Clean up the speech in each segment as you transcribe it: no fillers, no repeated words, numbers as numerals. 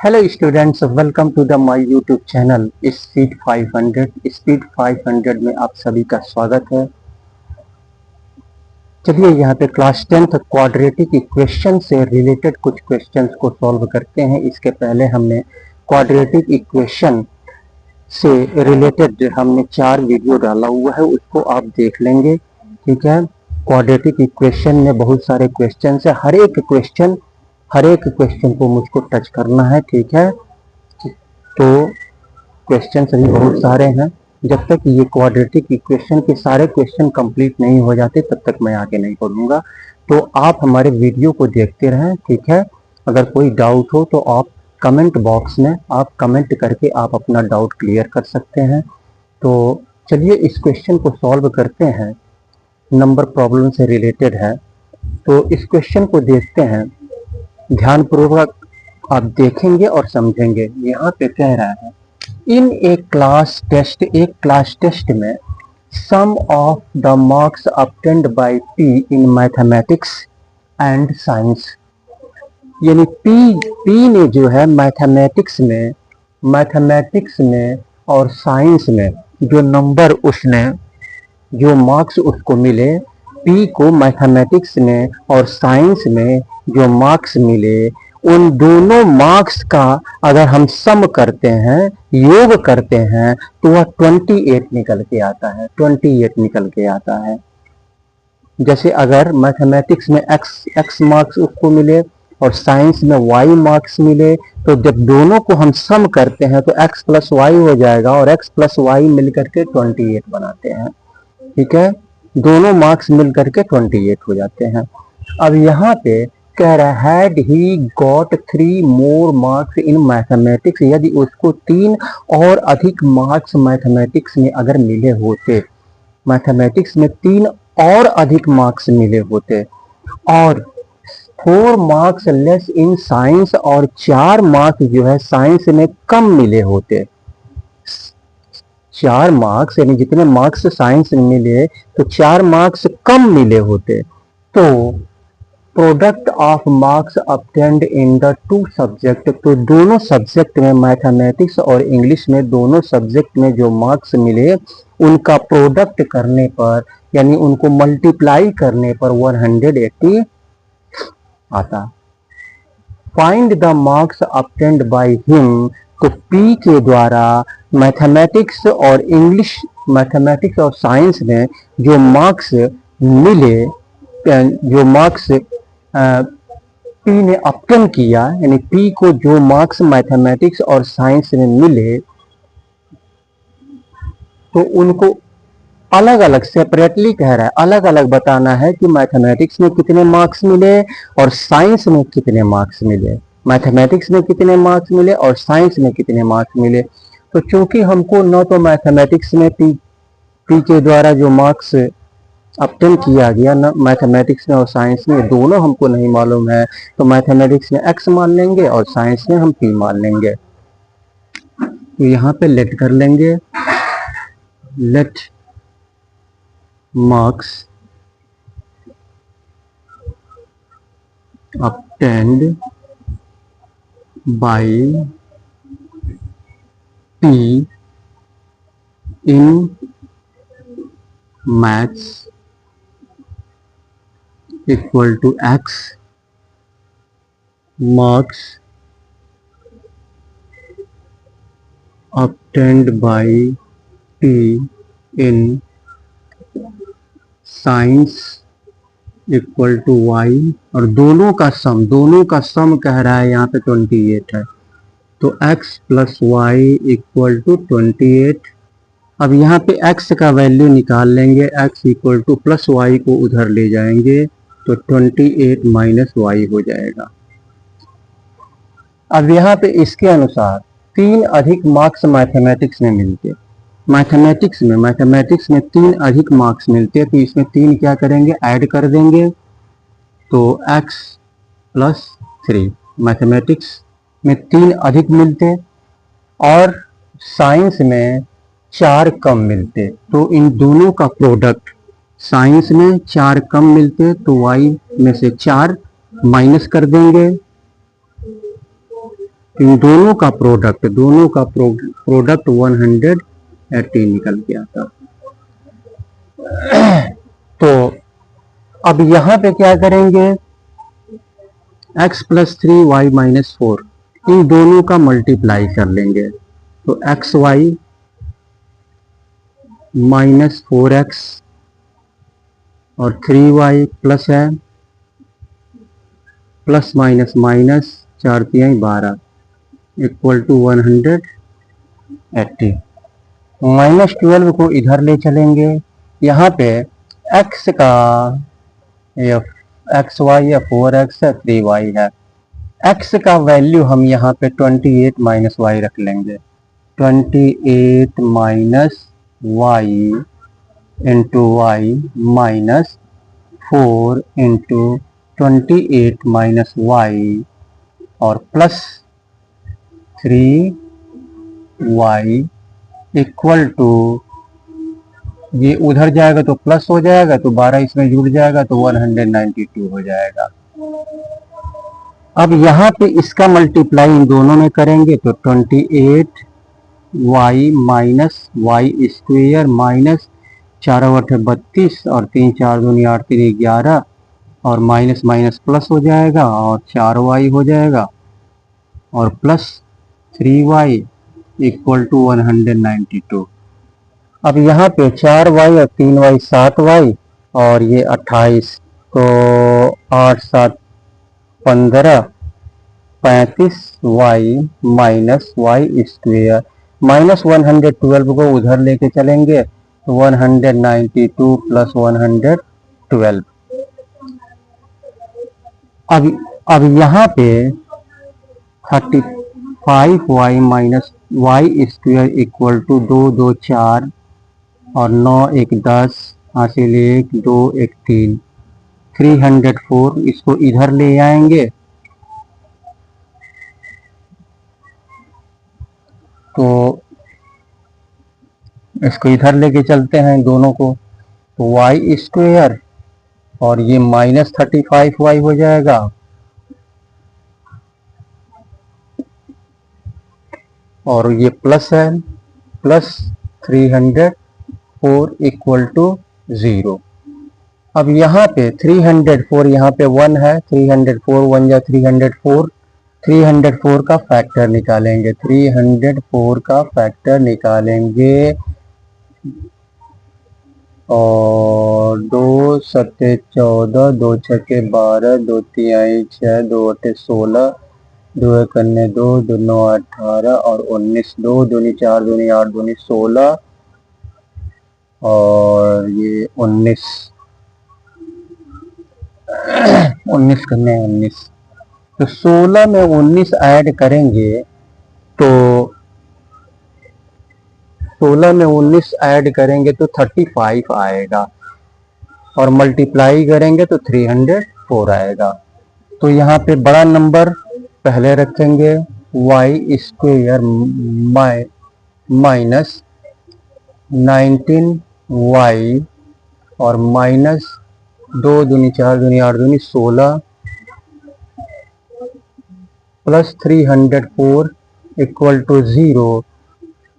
Hello students, welcome to the my YouTube channel speed 500। Speed 500 में आप सभी का स्वागत है। चलिए यहाँ पे क्लास 10th क्वाड्रेटिक इक्वेशन से रिलेटेड कुछ क्वेश्चंस को सॉल्व करते हैं। इसके पहले हमने क्वाड्रेटिक इक्वेशन से रिलेटेड हमने 4 वीडियो डाला हुआ है, उसको आप देख लेंगे। ठीक है, क्वाड्रेटिक इक्वेशन में बहुत सारे क्वेश्चन है, हर एक क्वेश्चन को मुझको टच करना है। ठीक है, तो क्वेश्चन अभी बहुत सारे हैं। जब तक ये क्वाड्रेटिक इक्वेशन के सारे क्वेश्चन कंप्लीट नहीं हो जाते तब तक मैं आगे नहीं पढ़ूंगा। तो आप हमारे वीडियो को देखते रहें। ठीक है, अगर कोई डाउट हो तो आप कमेंट बॉक्स में आप कमेंट करके आप अपना डाउट क्लियर कर सकते हैं। तो चलिए इस क्वेश्चन को सॉल्व करते हैं, नंबर प्रॉब्लम से रिलेटेड है। तो इस क्वेश्चन को देखते हैं, ध्यानपूर्वक आप देखेंगे और समझेंगे। यहाँ पे कह रहा है इन एक क्लास टेस्ट में sum of the marks obtained by P in mathematics and science, यानी पी ने जो है मैथमेटिक्स में और साइंस में जो नंबर उसने जो मार्क्स उसको मिले, पी को मैथमेटिक्स में और साइंस में जो मार्क्स मिले, उन दोनों मार्क्स का अगर हम सम करते हैं, योग करते हैं, तो वह 28 निकल के आता है। 28 निकल के आता है। जैसे अगर मैथमेटिक्स में x मार्क्स उसको मिले और साइंस में y मार्क्स मिले, तो जब दोनों को हम सम करते हैं तो x प्लस वाई हो जाएगा और x प्लस वाई मिलकर के 28 बनाते हैं। ठीक है, दोनों मार्क्स मिलकर के 28 हो जाते हैं। अब यहाँ पे कह रहा है had he got 3 more marks in mathematics, यदि उसको 3 और अधिक मार्क्स मैथमेटिक्स में अगर मिले होते, मैथमेटिक्स में 3 और अधिक मार्क्स मिले होते, और 4 मार्क्स लेस इन साइंस, और 4 मार्क्स जो है साइंस में कम मिले होते। 4 मार्क्स यानी जितने मार्क्स साइंस में मिले तो 4 मार्क्स कम मिले होते, तो product of marks obtained in the 2 subject, तो दोनों सब्जेक्ट में मैथमेटिक्स और इंग्लिश में दोनों सब्जेक्ट में जो मार्क्स मिले उनका प्रोडक्ट करने पर, यानी उनको मल्टीप्लाई करने पर 180 आता। Find the marks obtained by him, तो पी के द्वारा मैथमेटिक्स और इंग्लिश, मैथमेटिक्स और साइंस में जो मार्क्स मिले, जो मार्क्स पी ने ऑब्टेन किया, यानी पी को जो मार्क्स मैथमेटिक्स और साइंस में मिले, तो उनको अलग अलग सेपरेटली कह रहा है, अलग अलग बताना है कि मैथमेटिक्स में कितने मार्क्स मिले और साइंस में कितने मार्क्स मिले। मैथमेटिक्स में कितने मार्क्स मिले और साइंस में कितने मार्क्स मिले। तो चूंकि हमको न तो मैथमेटिक्स में पी के द्वारा जो मार्क्स ऑब्टेन किया गया, ना मैथमेटिक्स में और साइंस में, दोनों हमको नहीं मालूम है, तो मैथमेटिक्स में x मान लेंगे और साइंस में हम p मान लेंगे। तो यहाँ पे लेट कर लेंगे, let marks obtained by p in maths equal to x marks obtained by p in science equal to y, और दोनों का सम कह रहा है यहाँ पे 28 है, तो x plus y equal to 28। अब यहाँ पे x का वैल्यू निकाल लेंगे, x equal to plus y को उधर ले जाएंगे तो 28 माइनस वाई हो जाएगा। अब यहाँ पे इसके अनुसार 3 अधिक मार्क्स मैथमेटिक्स में मिलते, मैथमेटिक्स में 3 अधिक मार्क्स मिलते, तो इसमें 3 क्या करेंगे, ऐड कर देंगे, तो x प्लस 3, मैथमेटिक्स में 3 अधिक मिलते और साइंस में 4 कम मिलते, तो इन दोनों का प्रोडक्ट, साइंस में 4 कम मिलते तो y में से 4 माइनस कर देंगे, इन दोनों का प्रोडक्ट 180 निकल के आता। तो अब यहां पे क्या करेंगे, x प्लस 3y माइनस 4 इन दोनों का मल्टीप्लाई कर लेंगे। तो xy माइनस 4x और 3y प्लस है, प्लस माइनस माइनस 4 तिहाई 12 इक्वल टू 180। -12 को इधर ले चलेंगे, यहाँ पे x का एक्स वाई या 4x है, 3y है। x का वैल्यू हम यहाँ पे 28 माइनस वाई रख लेंगे। 28 minus y into y minus 4 into 28 minus y और प्लस 3y इक्वल टू, ये उधर जाएगा तो प्लस हो जाएगा, तो 12 इसमें जुड़ जाएगा तो 192 हो जाएगा। अब यहाँ पे इसका मल्टीप्लाई इन दोनों में करेंगे तो 28y minus y square minus 4 8 32 और 3 4 2 8 3 11 और माइनस माइनस प्लस हो जाएगा और 4y हो जाएगा और प्लस 3y इक्वल टू 192। अब यहाँ पे 4y और 3y 7y और ये 28, तो 8 7 15 35y minus y square minus 112 को उधर लेके चलेंगे तो 192 प्लस 112। अब यहाँ पे 35y minus y square equal to 2 2 4 और 9 1 10 हासिल 1 2 1 3 304। इसको इधर ले आएंगे तो इसको इधर लेके चलते हैं दोनों को, तो वाई स्क्वेयर और ये माइनस 35y हो जाएगा और ये प्लस है प्लस 304 इक्वल टू 0। अब यहाँ पे 304 यहाँ पे 1 है, 304 1 या 304, 304 का फैक्टर निकालेंगे, 304 का फैक्टर निकालेंगे और 2 7 14 2 6 12 2 3 6 2 8 16 2 1 2 2 9 18 और 19 2 2 4 2 8 2 16 और ये 19 करने 19, तो 16 में 19 ऐड करेंगे तो 16 में 19 ऐड करेंगे तो 35 आएगा और मल्टीप्लाई करेंगे तो 304 आएगा। तो यहाँ पे बड़ा नंबर पहले रखेंगे वाई स्क्वेयर माइनस 19y और माइनस 2 दूनी 4 दूनी 8 दूनी 16 प्लस 304 इक्वल टू 0।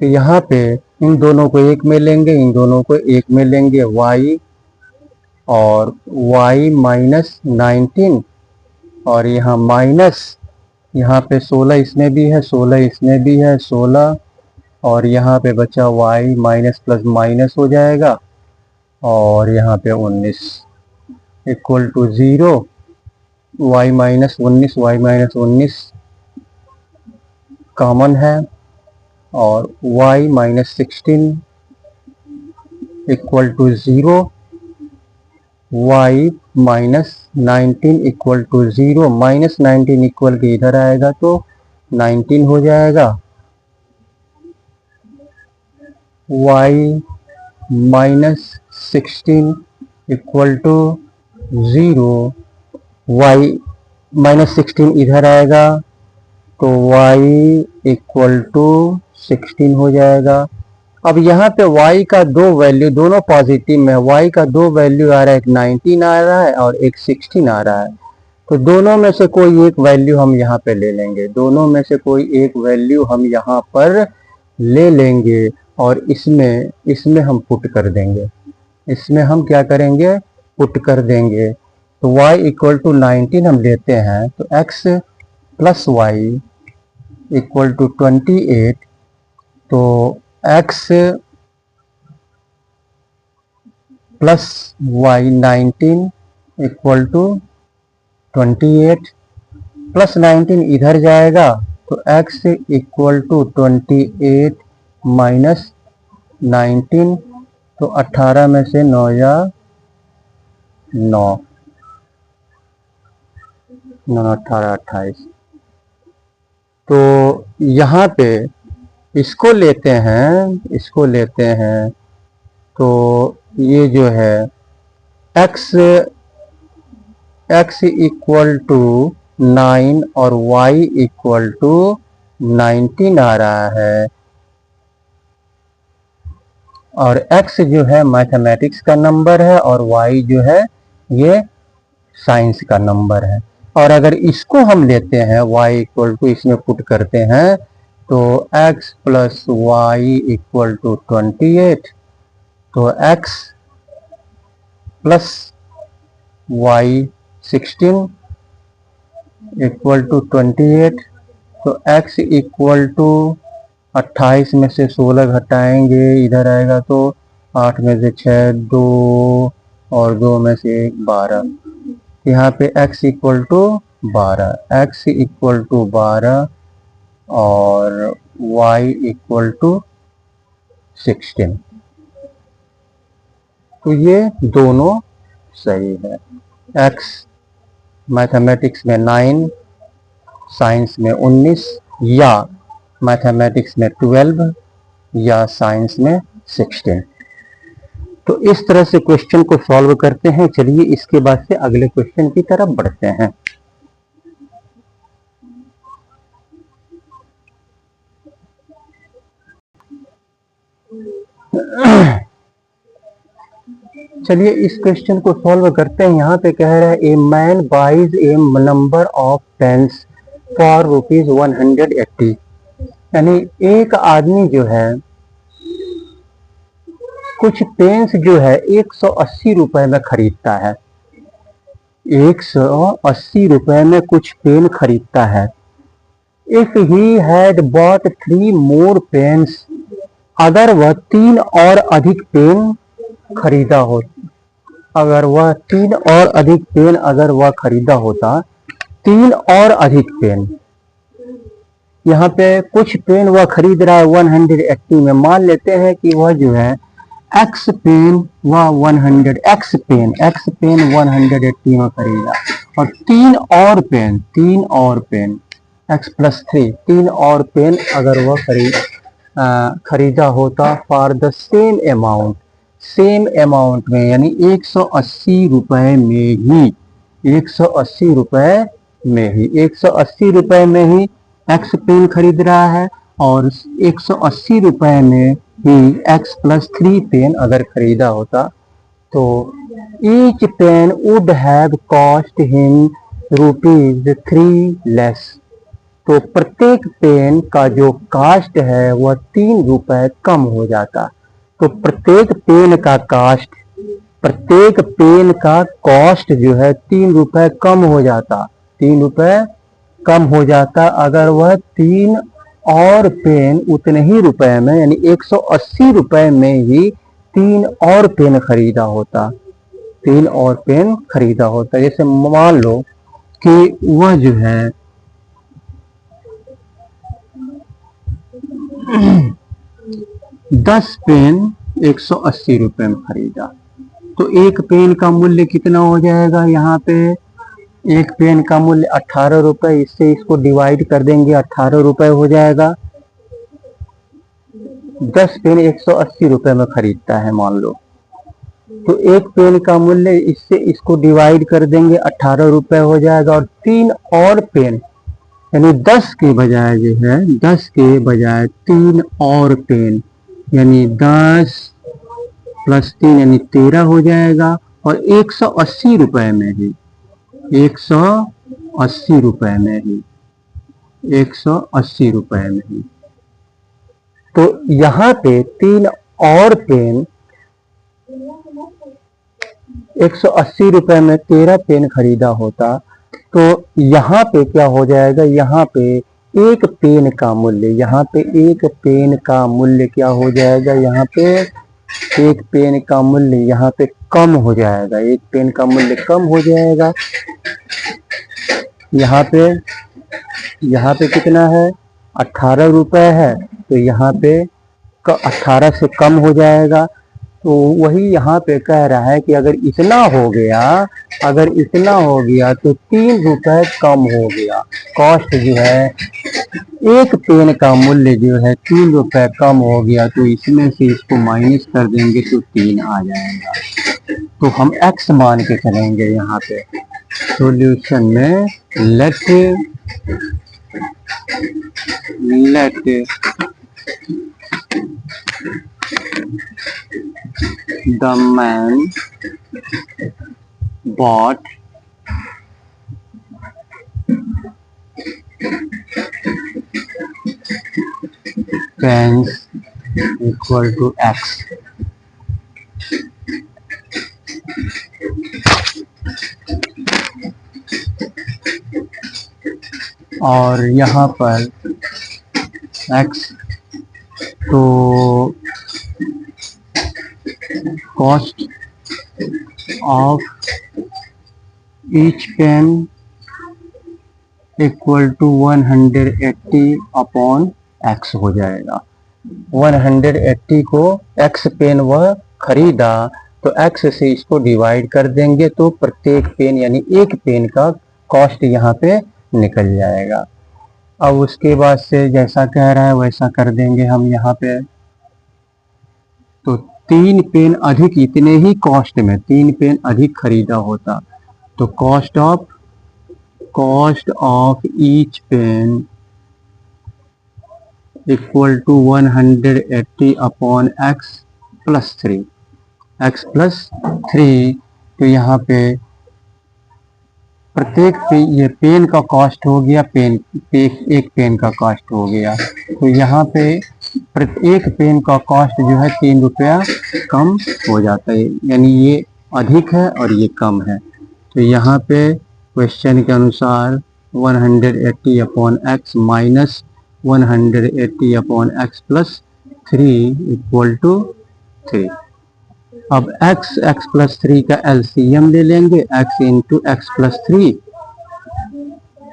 तो यहाँ पे इन दोनों को एक में लेंगे, इन दोनों को एक में लेंगे, y और y माइनस 19 और यहाँ माइनस, यहाँ पे 16 इसमें भी है 16 इसमें भी है 16 और यहाँ पे बचा y माइनस प्लस माइनस हो जाएगा और यहाँ पे 19 equal to 0। y minus 19 common है और y minus 16 equal to 0, y minus 19 equal to 0, minus 19 equal के इधर आएगा तो 19 हो जाएगा। y minus 16 equal to 0, y minus 16 इधर आएगा तो y इक्वल टू 16 हो जाएगा। अब यहाँ पे y का दो वैल्यू दोनों पॉजिटिव में, y का दो वैल्यू आ रहा है, एक 19 आ रहा है और एक 16 आ रहा है। तो दोनों में से कोई एक वैल्यू हम यहाँ पे ले लेंगे, दोनों में से कोई एक वैल्यू हम यहाँ पर ले लेंगे और इसमें इसमें हम पुट कर देंगे, इसमें हम क्या करेंगे, पुट कर देंगे। तो y इक्वल टू 19 हम लेते हैं, तो x plus y equal to 28, तो x plus y 19 equal to 28, plus 19 इधर जाएगा तो x इक्वल टू 28 माइनस 19, तो 18 में से 9 या 9, 9 18 28। तो यहाँ पे इसको लेते हैं, इसको लेते हैं, तो ये जो है x इक्वल टू 9 और y इक्वल टू 19 आ रहा है, और x जो है मैथमेटिक्स का नंबर है और y जो है ये साइंस का नंबर है। और अगर इसको हम लेते हैं y इक्वल टू, इसमें पुट करते हैं, तो x plus y equal to 28, तो x plus y 16 equal to 28, तो x इक्वल टू 28 में से 16 घटाएंगे, इधर आएगा तो 8 में से 6 2 और 2 में से 1 12, यहाँ पे x equal to 12, x equal to 12 और y इक्वल टू 16। तो ये दोनों सही है। x मैथमेटिक्स में 9, साइंस में 19, या मैथमेटिक्स में 12 या साइंस में 16। तो इस तरह से क्वेश्चन को सॉल्व करते हैं। चलिए इसके बाद से अगले क्वेश्चन की तरफ बढ़ते हैं। चलिए इस क्वेश्चन को सॉल्व करते हैं। यहाँ पे कह रहा है a man buys a number of pens for ₹180, यानी एक आदमी जो है कुछ पेन्स जो है 180 रुपए में खरीदता है, 180 रुपए में कुछ पेन खरीदता है। If he had bought 3 more pens, अगर वह 3 और अधिक पेन खरीदा हो, अगर वह 3 और अधिक पेन अगर वह खरीदा होता, 3 और अधिक पेन, यहाँ पे कुछ पेन वह खरीद रहा है 180 में। मान लेते हैं कि वह जो है एक्स पेन वह 100 एक्स पेन 180 में खरीदा, और 3 और पेन x प्लस 3 3 और पेन अगर वह खरीदा होता फॉर द सेम अमाउंट में, यानी 180 रुपए में ही, 180 रुपए में ही, 180 रुपए में ही एक्स पेन खरीद रहा है, और 180 रुपए में ही x प्लस 3 पेन अगर खरीदा होता, तो each pen would have cost him ₹3 less, तो प्रत्येक पेन का जो कास्ट है वह 3 रुपए कम हो जाता। तो प्रत्येक पेन का कॉस्ट जो है 3 रुपए कम हो जाता, 3 रुपए कम हो जाता अगर वह 3 और पेन उतने ही रुपए में, यानी 180 रुपए में ही 3 और पेन खरीदा होता, 3 और पेन खरीदा होता। जैसे मान लो कि वह जो है 10 पेन 180 रुपए में खरीदा, तो एक पेन का मूल्य कितना हो जाएगा, यहाँ पे एक पेन का मूल्य 18 रुपए, इससे इसको डिवाइड कर देंगे, 18 रुपए हो जाएगा। 10 पेन 180 रुपए में खरीदता है मान लो, तो एक पेन का मूल्य, इससे इसको डिवाइड कर देंगे, 18 रुपए हो जाएगा। और 3 और पेन, यानी 10 के बजाय जो है 10 के बजाय 3 और पेन, यानी 10 प्लस 3 यानी 13 हो जाएगा, और 180 रुपए में ही 180 रुपए में ही, 180 रुपए में ही। तो यहाँ पे 3 और पेन 180 रुपए में 13 पेन खरीदा होता तो यहाँ पे क्या हो जाएगा, यहाँ पे एक पेन का मूल्य, यहाँ पे एक पेन का मूल्य क्या हो जाएगा, यहाँ पे एक पेन का मूल्य यहाँ पे कम हो जाएगा, एक पेन का मूल्य कम हो जाएगा। यहाँ पे कितना है, 18 रुपए है, तो यहाँ पे 18 से कम हो जाएगा। तो वही यहाँ पे कह रहा है कि अगर इतना हो गया तो 3 रुपए कम हो गया, कॉस्ट जो है, एक पेन का मूल्य जो है 3 रुपए कम हो गया, तो इसमें से इसको माइनस कर देंगे तो 3 आ जाएगा। तो हम x मान के चलेंगे यहाँ पे सॉल्यूशन में। Let the man bought pens equal to x। और यहाँ पर x तो cost of each pen equal to 180 upon x हो जाएगा। 180 को x पेन वह खरीदा तो x से इसको डिवाइड कर देंगे तो प्रत्येक पेन यानी एक पेन का कॉस्ट यहाँ पे निकल जाएगा। अब उसके बाद से जैसा कह रहा है वैसा कर देंगे हम यहाँ पे। तो 3 पेन अधिक, इतने ही कॉस्ट में 3 पेन अधिक खरीदा होता तो cost of each pen equal to 180 upon x plus 3। तो यहाँ पे प्रत्येक ये पेन का कॉस्ट हो गया, एक पेन का कॉस्ट हो गया, तो यहाँ पे प्रत्येक पेन का कॉस्ट जो है 3 रुपया कम हो जाता है, यानी ये अधिक है और ये कम है। तो यहाँ पे क्वेश्चन के अनुसार 180 upon x minus 180 upon x plus 3 equal to 3। अब x प्लस 3 का एलसीएम ले लेंगे, x into x plus 3,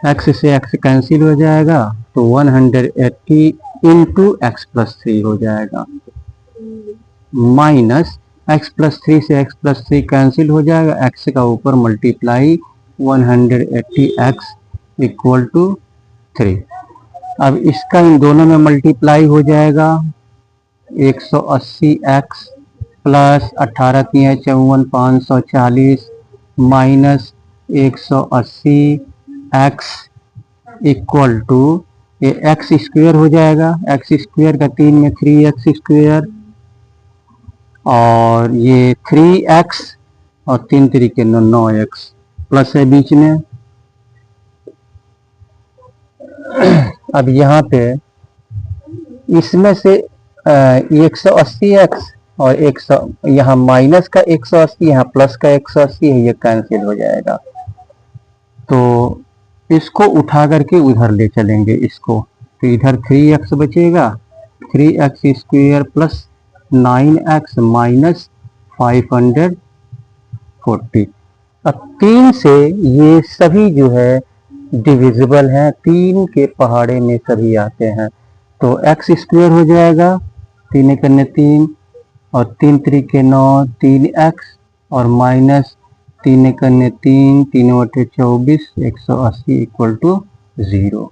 x से x कैंसिल हो जाएगा तो 180 इंटू एक्स प्लस 3 हो जाएगा, माइनस x प्लस 3 से x प्लस 3 कैंसिल हो जाएगा, x का ऊपर मल्टीप्लाई 180x इक्वल टू 3। अब इसका इन दोनों में मल्टीप्लाई हो जाएगा, 180x plus 18 3 54 540 minus 180x equal to ये एक्स स्क्वेयर हो जाएगा, एक्स स्क्वेयर का 3 में 3x स्क्वेयर और ये 3x और 3 तरीके 9x प्लस है बीच में। अब यहाँ पे इसमें से 180x और 100 यहाँ माइनस का 180 यहाँ प्लस का 180 है, ये कैंसिल हो जाएगा। तो इसको उठा करके उधर ले चलेंगे इसको, तो इधर 3x बचेगा, 3x square plus 9x minus 540। अब 3 से ये सभी जो है डिविजिबल हैं, 3 के पहाड़े में सभी आते हैं, तो x स्क्वेयर हो जाएगा 3 करने 3 और 3 तरीके 9 3x और माइनस 3 करने 3 3 बटे 24 180 इक्वल टू 0।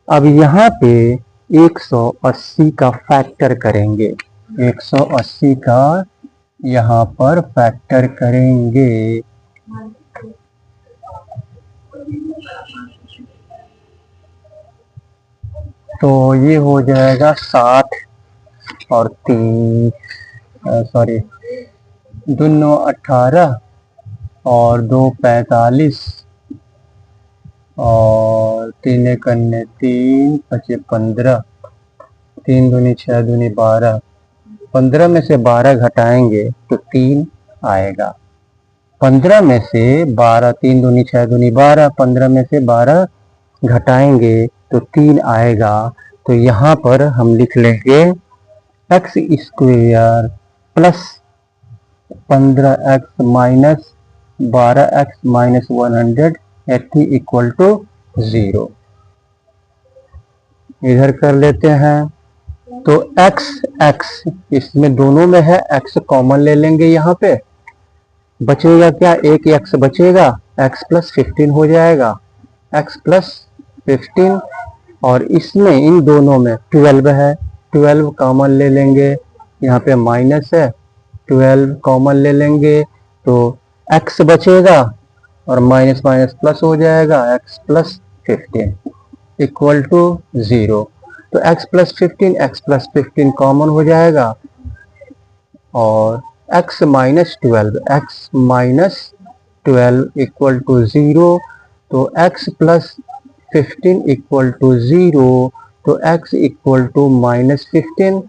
अब यहाँ पे 180 का फैक्टर करेंगे, 180 का यहाँ पर फैक्टर करेंगे तो ये हो जाएगा 60 और 30 2 9 18 और 2 45 और 3 एक अन्य 3 5 15, 3 दूनी 6 दूनी 12, 15 में से 12 घटाएंगे तो 3 आएगा। 15 में से 12, 3 दूनी 6 दूनी 12, 15 में से 12 घटाएंगे तो 3 आएगा। तो यहाँ पर हम लिख लेंगे x square plus 15x minus 12x minus 180 equal to 0। इधर कर लेते हैं तो x इसमें दोनों में है, x कॉमन ले लेंगे, यहाँ पे बचेगा क्या, एक x बचेगा, x प्लस 15 हो जाएगा, x प्लस 15। और इसमें इन दोनों में 12 है, 12 कॉमन ले लेंगे, यहाँ पे माइनस है, 12 कॉमन ले लेंगे तो x बचेगा और माइनस माइनस प्लस हो जाएगा, x प्लस 15 इक्वल टू 0। तो x प्लस 15 कॉमन हो जाएगा और x माइनस 12 इक्वल टू 0। तो x प्लस 15 इक्वल टू 0, तो x इक्वल टू माइनस 15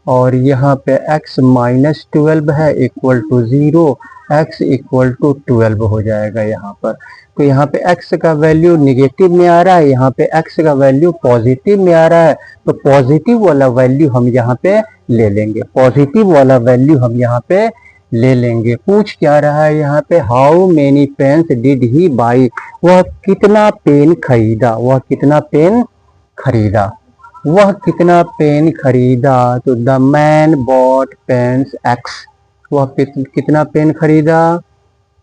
और यहाँ पे x माइनस 12 है equal to 0, x equal to 12 हो जाएगा यहाँ पर। तो यहाँ पे x का वैल्यू निगेटिव में आ रहा है, यहाँ पे x का वैल्यू पॉजिटिव में आ रहा है, तो पॉजिटिव वाला वैल्यू हम यहाँ पे ले लेंगे, पॉजिटिव वाला वैल्यू हम यहाँ पे ले लेंगे। पूछ क्या रहा है यहाँ पे, how many pens did he buy, वह कितना पेन खरीदा, वह कितना पेन खरीदा, वह कितना पेन खरीदा। तो the man bought pens x, वह कितना पेन खरीदा,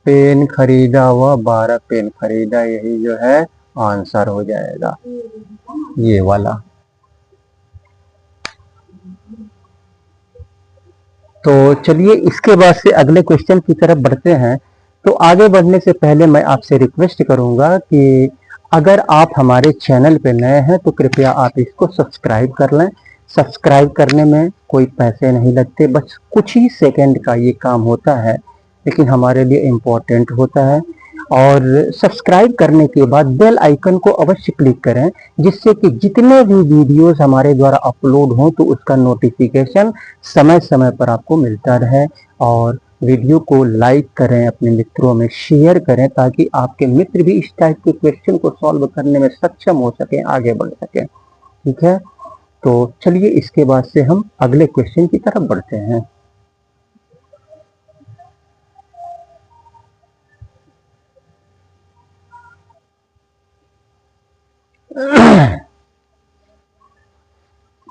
पेन खरीदा वह 12 पेन खरीदा, यही जो है आंसर हो जाएगा ये वाला। तो चलिए इसके बाद से अगले क्वेश्चन की तरफ बढ़ते हैं। तो आगे बढ़ने से पहले मैं आपसे रिक्वेस्ट करूंगा कि अगर आप हमारे चैनल पे नए हैं तो कृपया आप इसको सब्सक्राइब कर लें। सब्सक्राइब करने में कोई पैसे नहीं लगते, बस कुछ ही सेकंड का ये काम होता है, लेकिन हमारे लिए इम्पोर्टेंट होता है। और सब्सक्राइब करने के बाद बेल आइकन को अवश्य क्लिक करें, जिससे कि जितने भी वीडियोस हमारे द्वारा अपलोड हों तो उसका नोटिफिकेशन समय समय पर आपको मिलता रहे। और वीडियो को लाइक करें, अपने मित्रों में शेयर करें, ताकि आपके मित्र भी इस टाइप के क्वेश्चन को सॉल्व करने में सक्षम हो सके, आगे बढ़ सके। ठीक है, तो चलिए इसके बाद से हम अगले क्वेश्चन की तरफ बढ़ते हैं।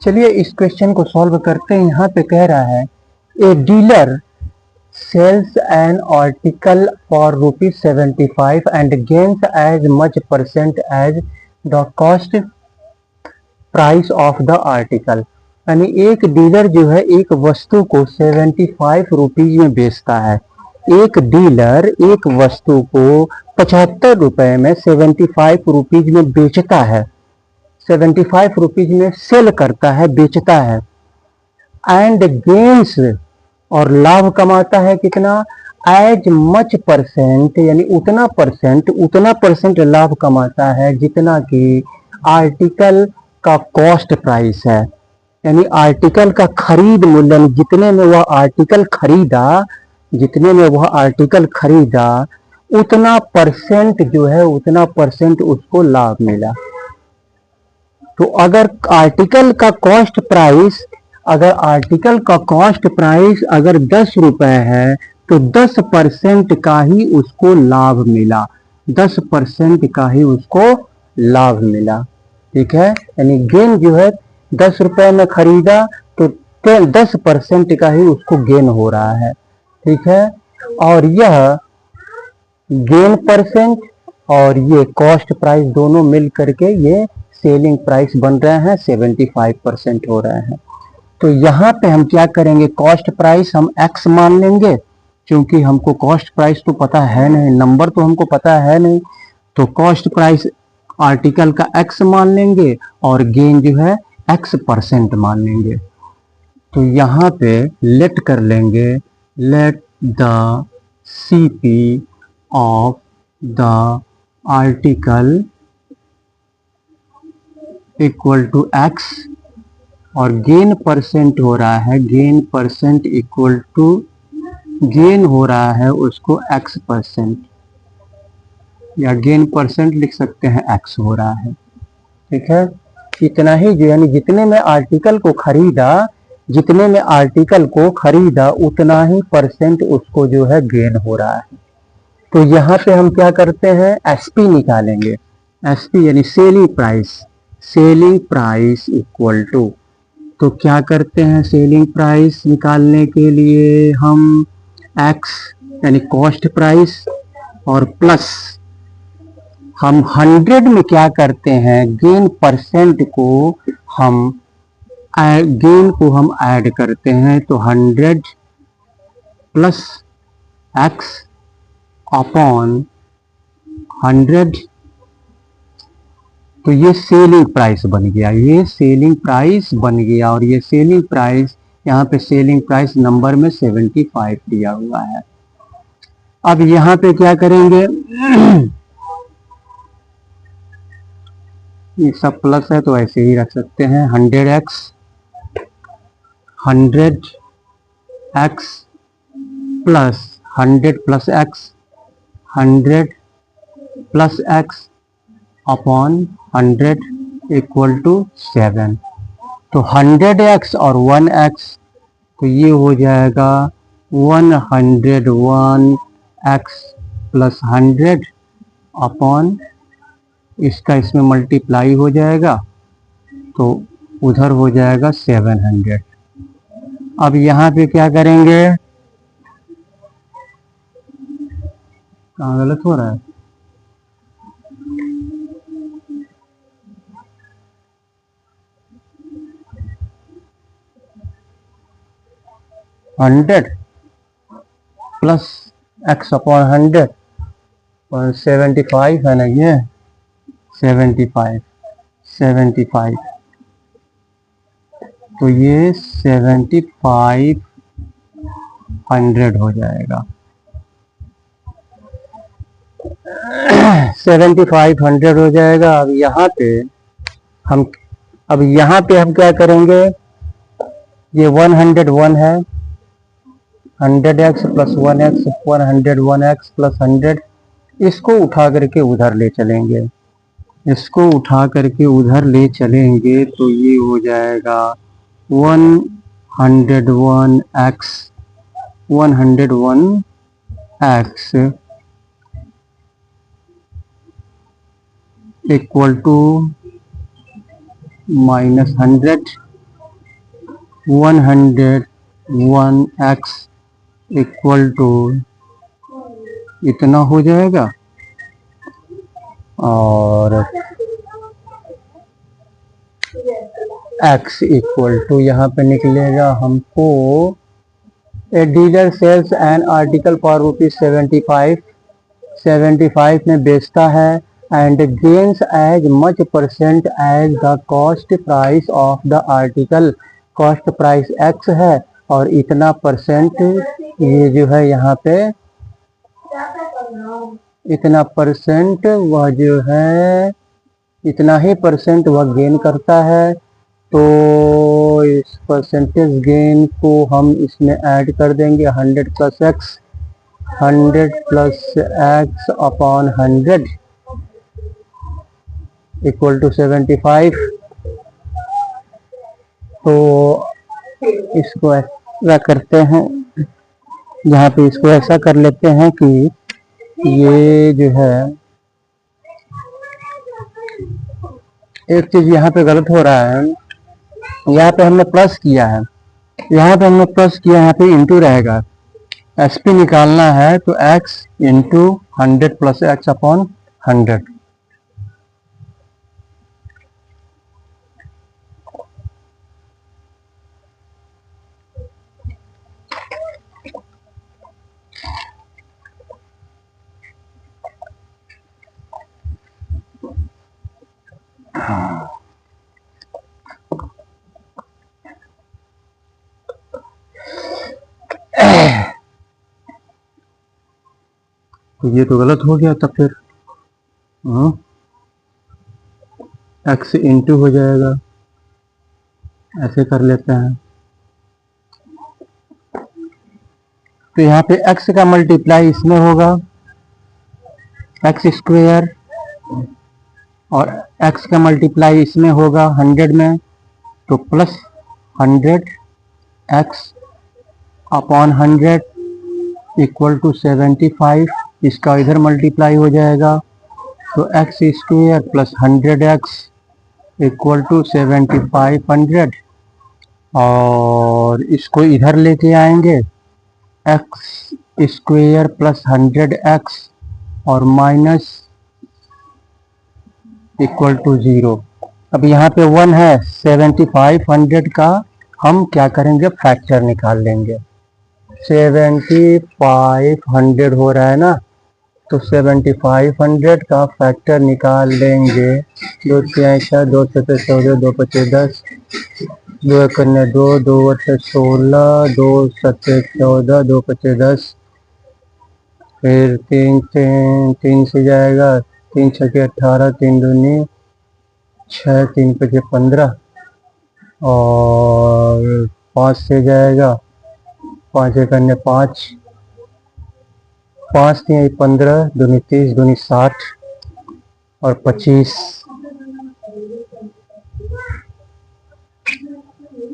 चलिए इस क्वेश्चन को सॉल्व करते हैं। यहाँ पे कह रहा है a dealer sells an article for ₹75 and gains as much % as the cost price of the article। यानी एक डीलर जो है एक वस्तु को 75 रुपीज में बेचता है। एक डीलर एक वस्तु को 75 रुपए में 75 रुपीज में बेचता है, 75 रुपीज में सेल करता है, बेचता है। एंड गेन्स, और लाभ कमाता है कितना, एज मच % यानी उतना परसेंट लाभ कमाता है जितना कि आर्टिकल का कॉस्ट प्राइस है। यानी आर्टिकल का खरीद मूल्य, जितने में वह आर्टिकल खरीदा उतना परसेंट जो है, उतना परसेंट उसको लाभ मिला। तो अगर आर्टिकल का कॉस्ट प्राइस अगर 10 रुपए है तो 10% का ही उसको लाभ मिला, 10% का ही उसको लाभ मिला। ठीक है, यानी गेन जो है 10 रुपए में खरीदा तो 10% का ही उसको गेन हो रहा है। ठीक है, और यह गेन परसेंट और ये कॉस्ट प्राइस दोनों मिल करके ये सेलिंग प्राइस बन रहे हैं, 75% हो रहे हैं। तो यहाँ पे हम क्या करेंगे, कॉस्ट प्राइस हम x मान लेंगे, क्योंकि हमको कॉस्ट प्राइस तो पता है नहीं, नंबर तो हमको पता है नहीं, तो कॉस्ट प्राइस आर्टिकल का x मान लेंगे और गेन जो है x% मान लेंगे। तो यहाँ पे लेट कर लेंगे, let the CP of the article equal to x, और गेन परसेंट हो रहा है, gain percent equal to gain हो रहा है उसको एक्स परसेंट, या गेन परसेंट लिख सकते हैं एक्स हो रहा है। ठीक है, इतना ही जो यानी जितने में आर्टिकल को खरीदा, जितने में आर्टिकल को खरीदा उतना ही परसेंट उसको जो है गेन हो रहा है। तो यहाँ पे हम क्या करते हैं, एसपी निकालेंगे। एसपी यानी selling price, selling price equal to, तो क्या करते हैं सेलिंग प्राइस निकालने के लिए हम एक्स यानी कॉस्ट प्राइस और प्लस हम 100 में क्या करते हैं, गेन परसेंट को हम गेन को हम ऐड करते हैं, तो 100 प्लस एक्स अपॉन 100, तो ये सेलिंग प्राइस बन गया, ये सेलिंग प्राइस बन गया। और ये सेलिंग प्राइस, यहाँ पे सेलिंग प्राइस नंबर में 75 दिया हुआ है। अब यहाँ पे क्या करेंगे ये सब प्लस है तो ऐसे ही रख सकते हैं, 100x 100x plus 100 plus x 100 plus x upon 100 equal to 7। तो 100x और 1x, तो ये हो जाएगा 101x प्लस 100 अपॉन, इसका इसमें मल्टीप्लाई हो जाएगा तो उधर हो जाएगा 700। अब यहाँ पे क्या करेंगे, कहाँ गलत हो रहा है, हंड्रेड प्लस एक्स अपॉन 100 और 75 है ना, ये 75 तो ये 7500 हो जाएगा। 7500 हो जाएगा। अब यहाँ पे हम क्या करेंगे, ये 101 है, 100x plus 1x 101x plus 100, इसको उठा करके उधर ले चलेंगे, इसको उठा करके उधर ले चलेंगे तो ये हो जाएगा 101x equal to minus 101x equal to इतना हो जाएगा, और x इक्वल टू यहाँ पे निकलेगा हमको, a dealer sells an article for ₹75 में बेचता है and gains as much percent as the cost price of the article, cost price x है और इतना परसेंट ये जो है यहाँ पे इतना परसेंट वह जो है इतना ही परसेंट वह गेन करता है। तो इस परसेंटेज गेन को हम इसमें ऐड कर देंगे, 100 plus x upon 100 equal to 75। तो इसको ऐसा करते हैं, यहाँ पे इसको ऐसा कर लेते हैं कि ये जो है एक चीज यहाँ पे गलत हो रहा है, यहाँ पे हमने प्लस किया है, यहाँ पे इंटू रहेगा, एसपी निकालना है तो x into 100 plus x upon 100। तो ये तो गलत हो गया, तब फिर x इंटू हो जाएगा, ऐसे कर लेते हैं। तो यहाँ पे x का मल्टीप्लाई इसमें होगा एक्स स्क्वेयर, और x का मल्टीप्लाई इसमें होगा 100 में, तो plus 100x upon 100 equal to 75। इसका इधर मल्टीप्लाई हो जाएगा, तो x square plus 100x equal to 7500, और इसको इधर लेके आएंगे, एक्स स्क्वेयर प्लस 100x और माइनस इक्वल टू 0। अब यहाँ पे 1 है, 7500 का हम क्या करेंगे, फैक्टर निकाल लेंगे। 7500 हो रहा है ना, तो 7500 का फैक्टर निकाल लेंगे। 2 6 6, 2 7 14, 2 5 10, 2 1 2, 2 8 16, 2 7 14, 2 5 10, फिर 3 से जाएगा, 3 6 18, 3 दूनी 6, 3 5 15, और 5 से जाएगा, 5 1 5, 5 3 15, दूनी 30, दूनी 60 और 25।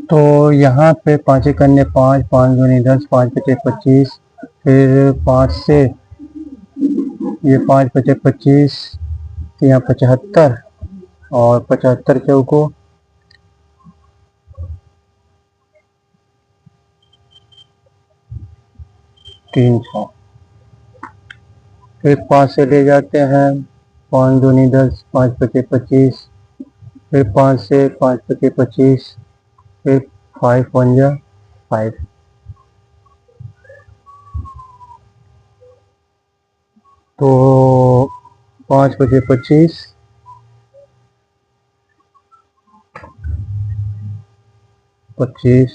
तो यहाँ पे 5 1 5, 5 दूनी 10, 5 5 25, फिर 5 से ये 5 5 25, यहाँ 75, और 75 चौको 300। फिर 5 से ले जाते हैं, 5 दूनी 10, 5 5 25, फिर 5 से 5 5 25, फिर 5 1 जा 5, तो 5 5 25, 25,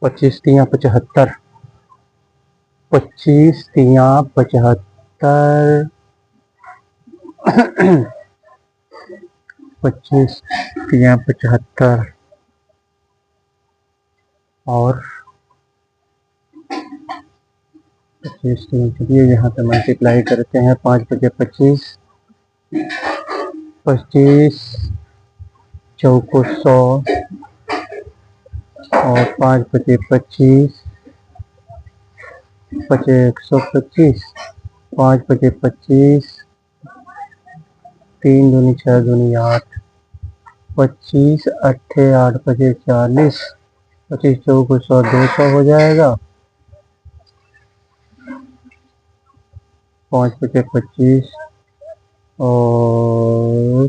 25 3 75, 25 3 75, 25 3 75, और 25 चलिए यहाँ पे मल्टीप्लाई करते हैं। 5 5 25, 25 चौको 100, और 5 5 25, 5 125, 5 5 25, 3 दूनी 6 दूनी 8, 25 8 8 5 40, 25 चौको 100, 200 हो जाएगा। 5 5 25, और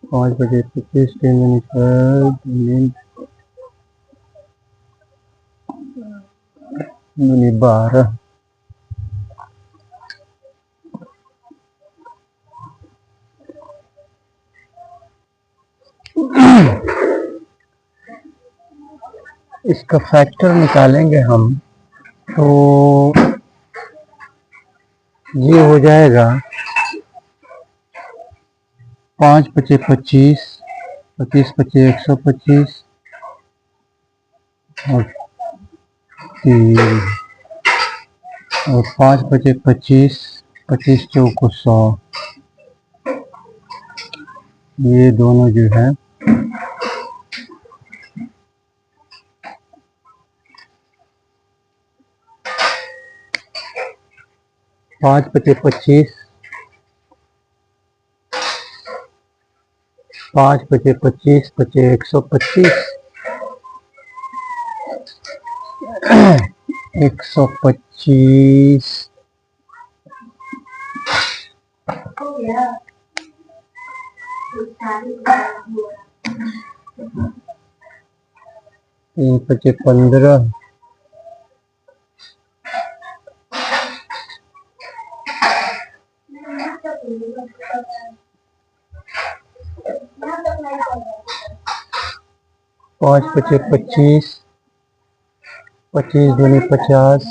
5 5 25, 3 दूनी 6 दूनी 12, इसका फैक्टर निकालेंगे हम, तो ये हो जाएगा 5 5 25, 25 5 125, और 3, और 5 5 25, 25 चौको 100, ये दोनों जो है 5 5 25, 5 5 25, 5 125, 125, 3 5 15, 5 5 पचे 25, 25 दूनी 50,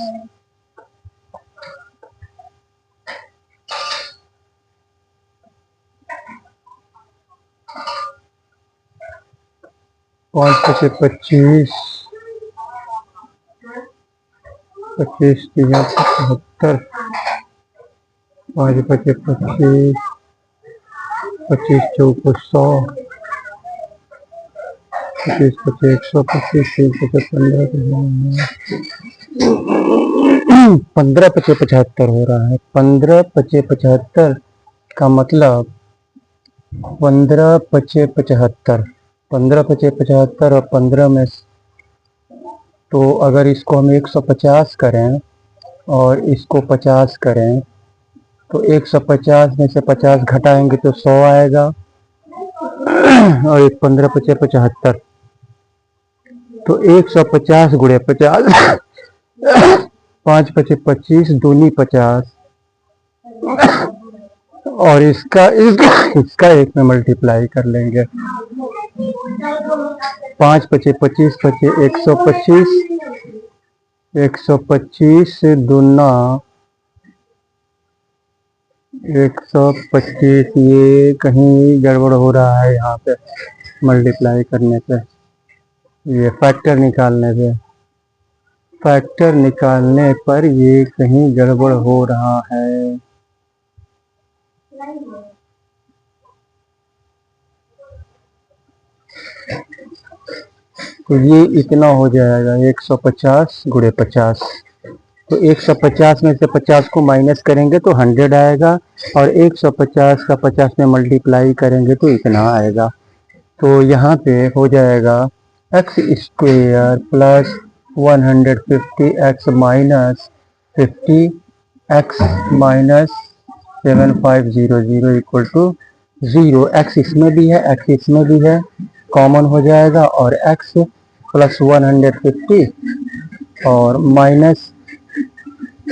5 पचे 25, 25 तिया 75, 5 पचे 25, 25 चौको 100, 25 पचे 125, 3 पचे 15 पचे 75 हो रहा है। 15 पचे 75 का मतलब 15 पचे 75, 15 पचे 75 और 15 में, तो अगर इसको हम 150 करें और इसको 50 करें तो 150 में से 50 घटाएंगे तो 100 आएगा, और 15 पचे 75 तो 150 गुणे 50, 5 पचे 25 दूनी 50, और इसका एक में मल्टीप्लाई कर लेंगे। 5 पचे 25 पचे 125, 125 दूना 125, ये कहीं गड़बड़ हो रहा है यहाँ पे मल्टीप्लाई करने पे, ये फैक्टर निकालने पर ये कहीं गड़बड़ हो रहा है। तो ये इतना हो जाएगा 150 गुणे 50, तो 150 में से 50 को माइनस करेंगे तो 100 आएगा, और 150 का 50 में मल्टीप्लाई करेंगे तो इतना आएगा। तो यहाँ पे हो जाएगा x square plus 150 x minus 50 x minus 7500 equal to 0। x इसमें भी है, x इसमें भी है, कॉमन हो जाएगा, और x प्लस 150 और माइनस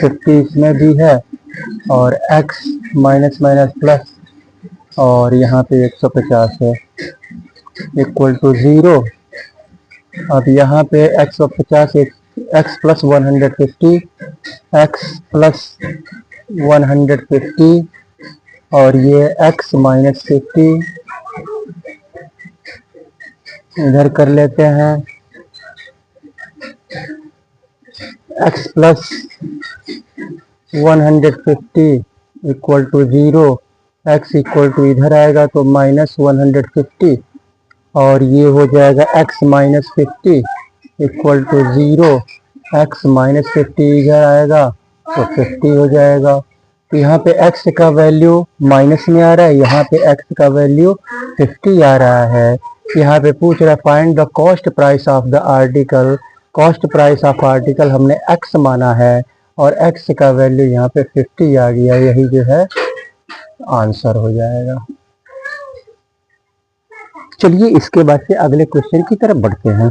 50 इसमें भी है, और x माइनस माइनस प्लस, और यहाँ पे 150 है इक्वल टू 0। अब यहाँ पे 150 x प्लस 150, x प्लस 150 और ये x माइनस 50 इधर कर लेते हैं, x plus 150 equal to 0, x equal to इधर आएगा तो माइनस 150, और ये हो जाएगा x minus 50 equal to 0, x minus 50 इधर आएगा तो 50 हो जाएगा। तो यहाँ पे x का वैल्यू माइनस में आ रहा है, यहाँ पे x का वैल्यू 50 आ रहा है। यहाँ पे पूछ रहा है find the cost price of the article. Cost price of article हमने x माना है और x का वैल्यू यहाँ पे 50 आ गया, यही जो है आंसर हो जाएगा। चलिए इसके बाद से अगले क्वेश्चन की तरफ बढ़ते हैं।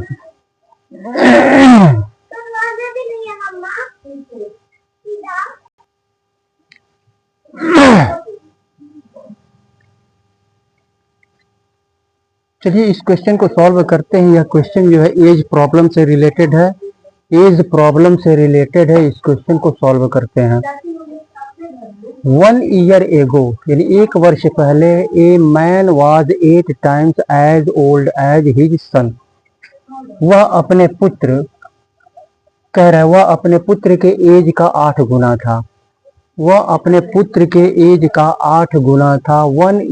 चलिए इस क्वेश्चन को सॉल्व करते हैं। यह क्वेश्चन जो है एज प्रॉब्लम से रिलेटेड है, इस क्वेश्चन को सॉल्व करते हैं। 1 ईयर एगो यानी 1 वर्ष पहले a man was 8 times as old as his son. वह अपने पुत्र के एज का 8 गुना था। 1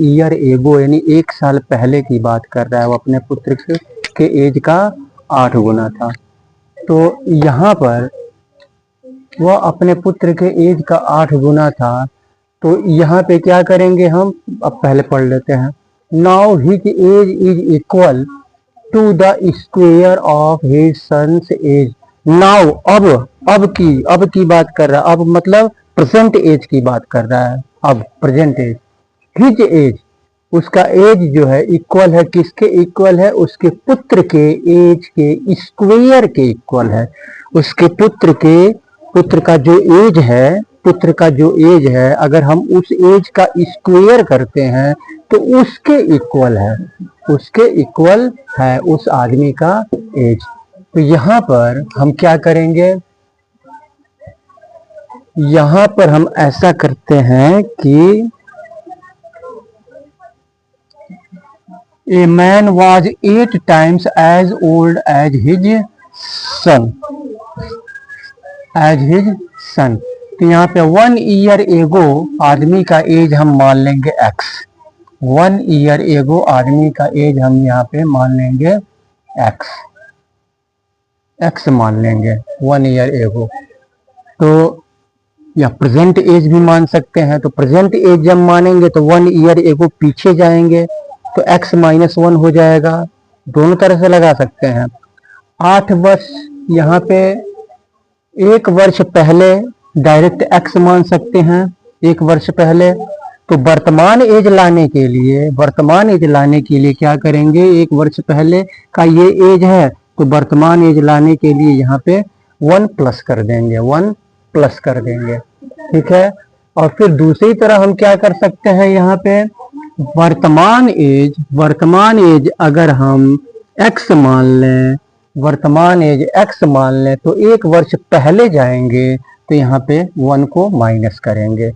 ईयर एगो यानी 1 साल पहले की बात कर रहा है, वो अपने पुत्र के एज का 8 गुना था। तो यहाँ पर वह अपने पुत्र के एज का 8 गुना था, तो यहाँ पे क्या करेंगे हम, अब पहले पढ़ लेते हैं। Now his age is equal to the square of his son's age. Now अब की बात कर रहा है, अब मतलब प्रेजेंट एज की बात कर रहा है। अब प्रेजेंट एज, हिज एज उसका एज जो है इक्वल है, किसके इक्वल है, उसके पुत्र के एज के स्क्वायर के इक्वल है। उसके पुत्र का जो एज है अगर हम उस एज का स्क्वायर करते हैं तो उसके इक्वल है। उसके इक्वल है उस आदमी का एज। तो यहाँ पर हम क्या करेंगे, यहाँ पर हम ऐसा करते हैं कि a man was 8 times as old as his son, as his son. तो यहाँ पे 1 year एगो आदमी का एज हम मान लेंगे x, 1 year एगो आदमी का एज हम यहाँ पे मान लेंगे x मान लेंगे 1 year एगो। तो या प्रेजेंट एज भी मान सकते हैं। तो प्रेजेंट एज जब मानेंगे तो 1 year एगो पीछे जाएंगे तो x -1 हो जाएगा। दोनों तरह से लगा सकते हैं। 8 वर्ष यहाँ पे 1 वर्ष पहले डायरेक्ट x मान सकते हैं, 1 वर्ष पहले। तो वर्तमान एज लाने के लिए, वर्तमान एज लाने के लिए क्या करेंगे, 1 वर्ष पहले का ये एज है तो वर्तमान एज लाने के लिए यहाँ पे 1 प्लस कर देंगे, 1 प्लस कर देंगे, ठीक है। और फिर दूसरी तरह हम क्या कर सकते हैं, यहाँ पे वर्तमान एज अगर हम x मान लें, वर्तमान एज x मान लें तो 1 वर्ष पहले जाएंगे तो यहाँ पे 1 को माइनस करेंगे,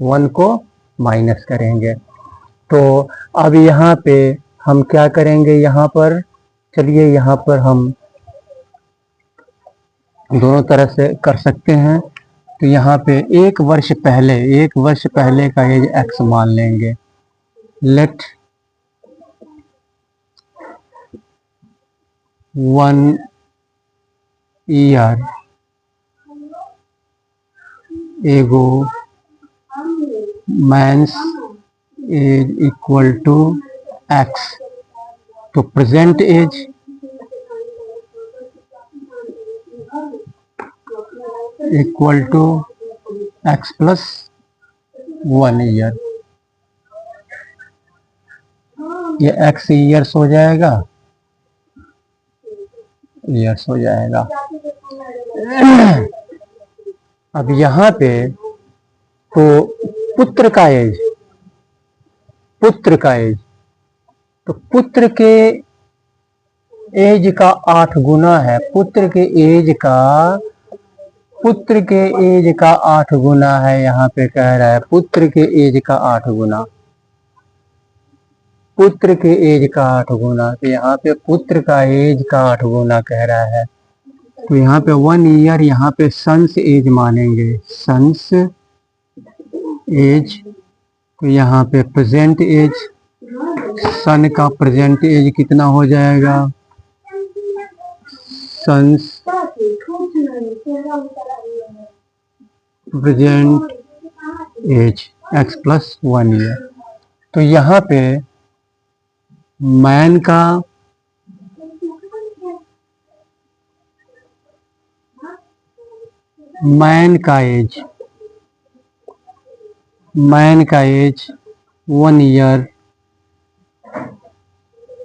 1 को माइनस करेंगे। तो अब यहाँ पे हम क्या करेंगे, यहाँ पर चलिए यहाँ पर हम दोनों तरह से कर सकते हैं। तो यहाँ पे 1 वर्ष पहले, 1 वर्ष पहले का एज x मान लेंगे। Let 1 year ago man's age equal to x। तो present age equal to x plus 1 year। ये x ईयर्स हो जाएगा, ईयर्स हो जाएगा। अब यहाँ पे तो पुत्र का एज, पुत्र का एज, तो पुत्र के एज का 8 गुना है, पुत्र के एज का, पुत्र के एज का 8 गुना है। यहाँ पे कह रहा है पुत्र के एज का 8 गुना, पुत्र के एज का 8 गुना। तो यहाँ पे पुत्र का एज का 8 गुना कह रहा है। तो यहाँ पे 1 year, यहाँ पे सन्स एज मानेंगे, सन्स एज। तो यहाँ पे प्रेजेंट एज, सन का प्रेजेंट एज कितना हो जाएगा, son's present age x plus 1 year। तो यहाँ पे मैन का एज, मैन का एज 1 year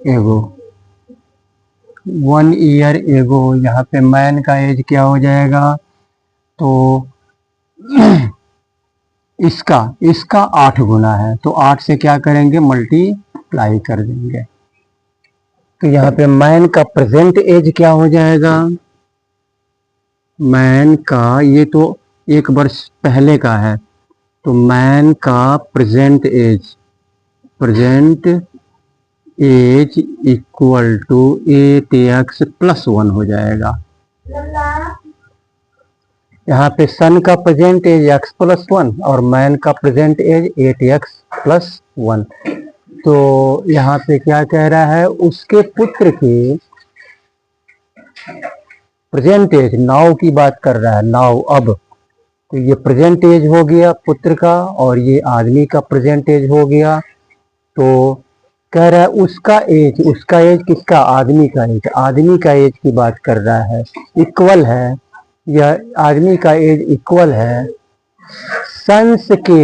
एगो, 1 year एगो। यहाँ पे मैन का एज क्या हो जाएगा, तो इसका 8 गुना है तो 8 से क्या करेंगे, मल्टीप्लाई कर देंगे। तो यहाँ पे मैन का प्रेजेंट एज क्या हो जाएगा, मैन का, ये तो 1 वर्ष पहले का है, तो मैन का present age equal to 8x plus 1 हो जाएगा। यहाँ पे सन का प्रेजेंट एज x प्लस 1 और मैन का प्रेजेंट एज 8x प्लस 1। तो यहाँ पे क्या कह रहा है, उसके पुत्र के प्रेजेंट एज, नाउ की बात कर रहा है, नाउ अब। तो ये प्रेजेंट एज हो गया पुत्र का और ये आदमी का प्रेजेंट एज हो गया। तो कह रहा है उसका एज किसका, आदमी का एज, आदमी का एज की बात कर रहा है, इक्वल है, यह आदमी का एज इक्वल है सन्स के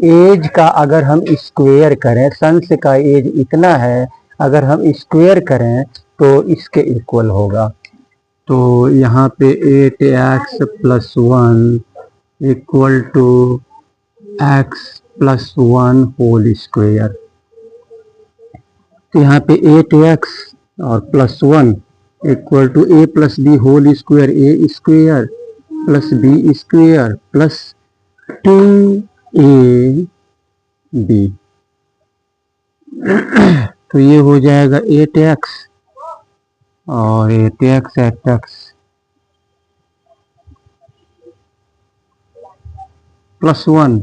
एज का। अगर हम स्क्वायर करें, सन्स का एज इतना है, अगर हम स्क्वायर करें तो इसके इक्वल होगा। तो यहाँ पे 8x plus 1 equal to x plus 1 whole square. तो यहाँ पे 8x और +1 equal to a plus b whole square, a square plus b square plus 2ab। तो ये हो जाएगा 8x और 8x 8x +1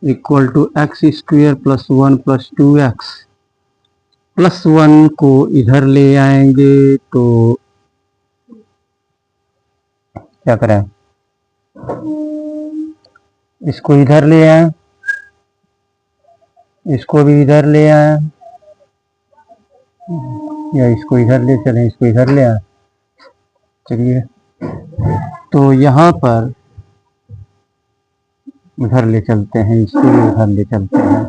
equal to x square plus 1 plus 2x। +1 को इधर ले आएंगे तो क्या करें, इसको इधर ले आए, इसको भी इधर ले आए, या इसको इधर ले चलें, इसको इधर ले आए। चलिए, तो यहाँ पर उधर ले चलते हैं, इसको भी उधर ले चलते हैं।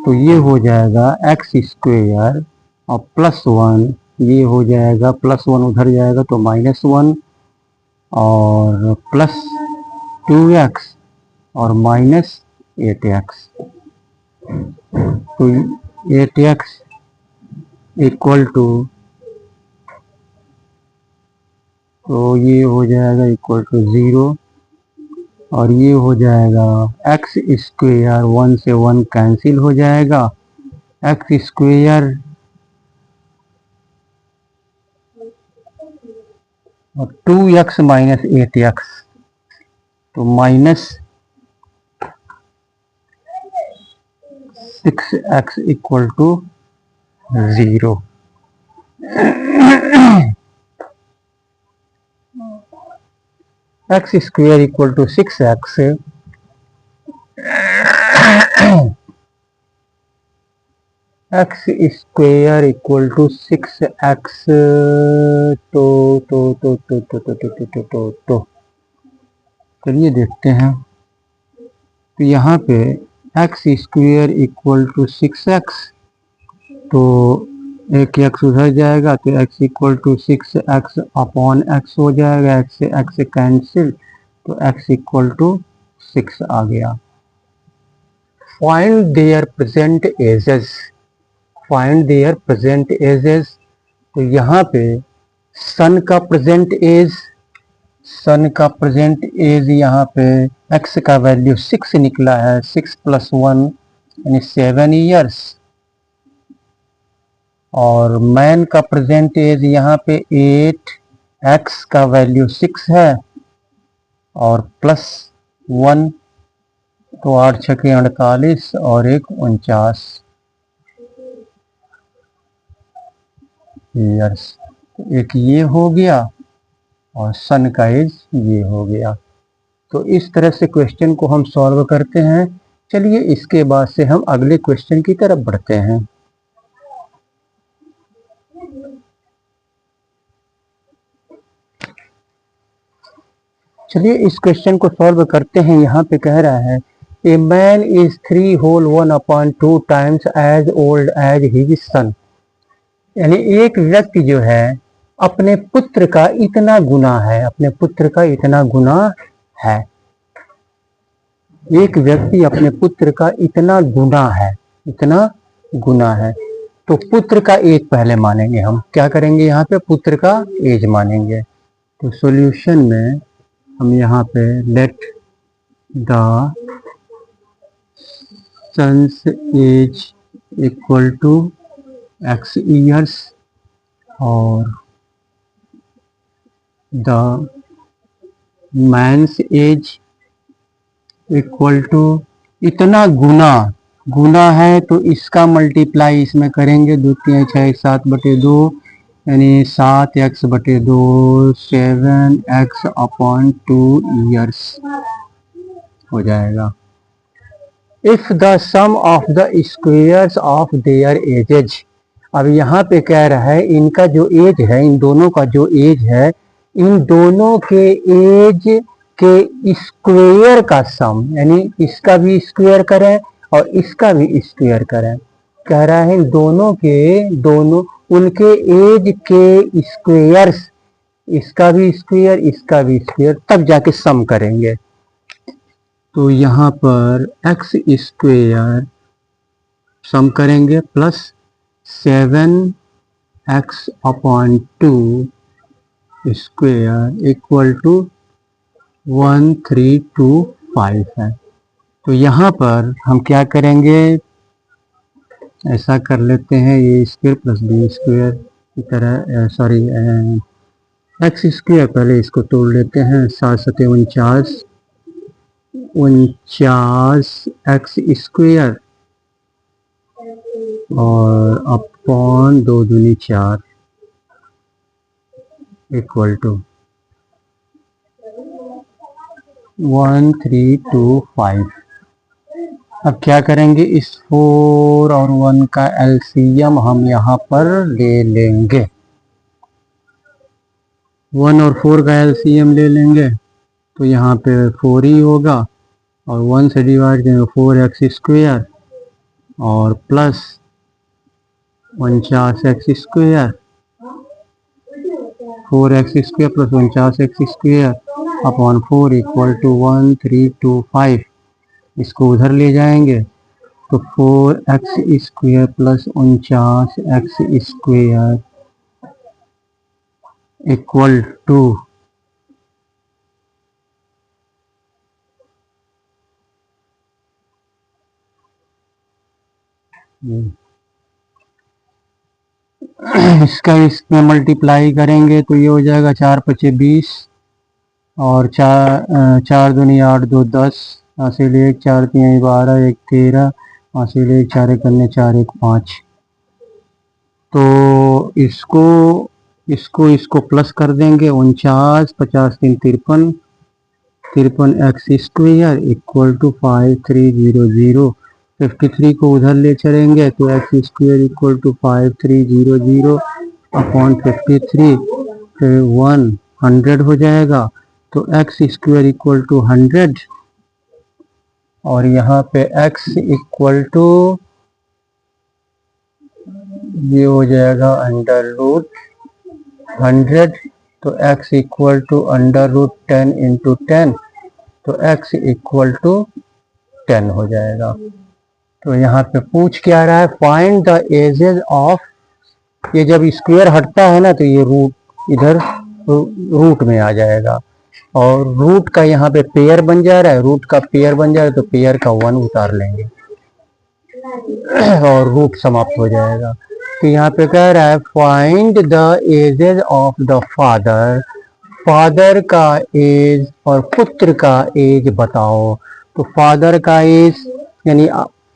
तो ये हो जाएगा x स्क्वायर और +1, ये हो जाएगा +1 उधर जाएगा तो -1 और प्लस 2x और -8x। तो 8x इक्वल टू, तो ये हो जाएगा इक्वल टू 0 और ये हो जाएगा x स्क्वायर, 1 से 1 कैंसिल हो जाएगा, x स्क्वायर और 2x माइनस 8x तो -6x equal to 0। x square equal to 6x, x square equal to 6x। तो चलिए देखते हैं। तो यहाँ पे x square equal to 6x, तो एक x उधर जाएगा तो x equal to 6x upon x हो जाएगा, x से x कैंसिल तो x इक्वल टू 6 आ गया। Find their present ages, find their present ages. तो यहाँ पे सन का प्रेजेंट एज, सन का प्रेजेंट एज यहाँ पे x का वैल्यू 6 निकला है, 6 + 1 यानी 7 ईयर्स। और मैन का प्रेजेंट एज यहाँ पे 8, x का वैल्यू 6 है और +1 तो 8 × 6 = 48 और 1 49 ईयर्स। एक ये हो गया और सन का एज ये हो गया। तो इस तरह से क्वेश्चन को हम सॉल्व करते हैं। चलिए इसके बाद से हम अगले क्वेश्चन की तरफ बढ़ते हैं। चलिए इस क्वेश्चन को सॉल्व करते हैं। यहाँ पे कह रहा है a man is 3 whole 1/2 times as old as his son, यानी एक व्यक्ति जो है अपने पुत्र का इतना गुना है, अपने पुत्र का इतना गुना है। एक व्यक्ति अपने पुत्र का इतना गुना है, इतना गुना है। तो पुत्र का एज पहले मानेंगे हम, क्या करेंगे यहाँ पे पुत्र का एज मानेंगे। तो सॉल्यूशन में हम यहाँ पे let the son's age equal to x years और the man's age equal to इतना गुना, गुना है तो इसका मल्टीप्लाई इसमें करेंगे, 2 3 6 7/2 यानी 7x/2 7x/2 ईयर्स हो जाएगा। If the sum of the squares of their ages, अब यहाँ पे कह रहा है इनका जो एज है, इन दोनों का जो एज है, इन दोनों के एज के स्क्वायर का सम, यानी इसका भी स्क्वायर करें और इसका भी स्क्वायर करें। कह रहा है दोनों के, दोनों उनके एज के स्क्वायर्स, इसका भी स्क्वायर इसका भी स्क्वायर, तब जाके सम करेंगे। तो यहाँ पर x स्क्वायर सम करेंगे plus 7x/2 square equal to 1325 है। तो यहाँ पर हम क्या करेंगे, ऐसा कर लेते हैं, ए स्क्वायर प्लस बी स्क्वायर की तरह, सॉरी एक्स स्क्वायर, पहले इसको तोड़ लेते हैं, 7×7 49 एक्स स्क्वायर और अपॉन 2 दूनी 4 इक्वल टू 1325। अब क्या करेंगे, इस 4 और 1 का एलसीएम हम यहाँ पर ले लेंगे। 1 और 4 का एलसीएम ले लेंगे तो यहाँ पे 4 ही होगा, और 1 से डिवाइड करेंगे 4x स्क्वायर और plus 49x square, 4x square plus 49x square upon 4 equal to 1325। इसको उधर ले जाएंगे तो 4x square plus 49x square equal to इसका इसमें मल्टीप्लाई करेंगे तो ये हो जाएगा 4×5 20 और 4 दूनी 8 2 10, हासिल 1 4 3 12 1 13, हासिल 1 4 करने 4 1 5। तो इसको प्लस कर देंगे, 49 50 3 53, 53x स्क्वायर इक्वल टू 5300। 53 को उधर ले चलेंगे तो x square equal to 5300 upon 53, फिर 100 हो जाएगा तो एक्स स्क्वायर इक्वल टू 100, और यहाँ पे x इक्वल टू ये हो जाएगा √100, तो x इक्वल टू √10 × 10, तो x इक्वल टू 10 हो जाएगा। तो यहाँ पे पूछ क्या रहा है, फाइंड द एजेस ऑफ, ये जब स्क्वायर हटता है ना तो ये रूट इधर रूट में आ जाएगा, और रूट का यहाँ पे पेयर बन जा रहा है, रूट का पेयर बन जा रहा है तो पेयर का 1 उतार लेंगे और रूट समाप्त हो जाएगा। तो यहाँ पे कह रहा है find the ages of the father, father का एज और पुत्र का एज बताओ। तो फादर का एज यानी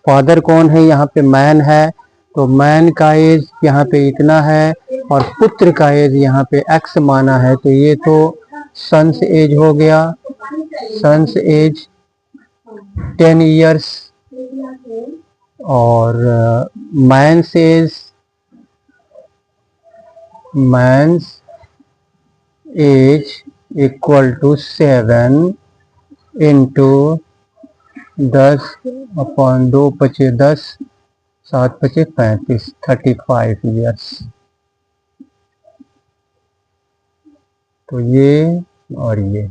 फादर कौन है, यहाँ पे मैन है, तो मैन का एज यहाँ पे इतना है, और पुत्र का एज यहाँ पे x माना है, तो ये तो सन्स एज हो गया, सन्स एज 10 इयर्स, और man's age equal to 7 × 10 upon 2 × 10 7 × 35 35 years. तो ये और ये,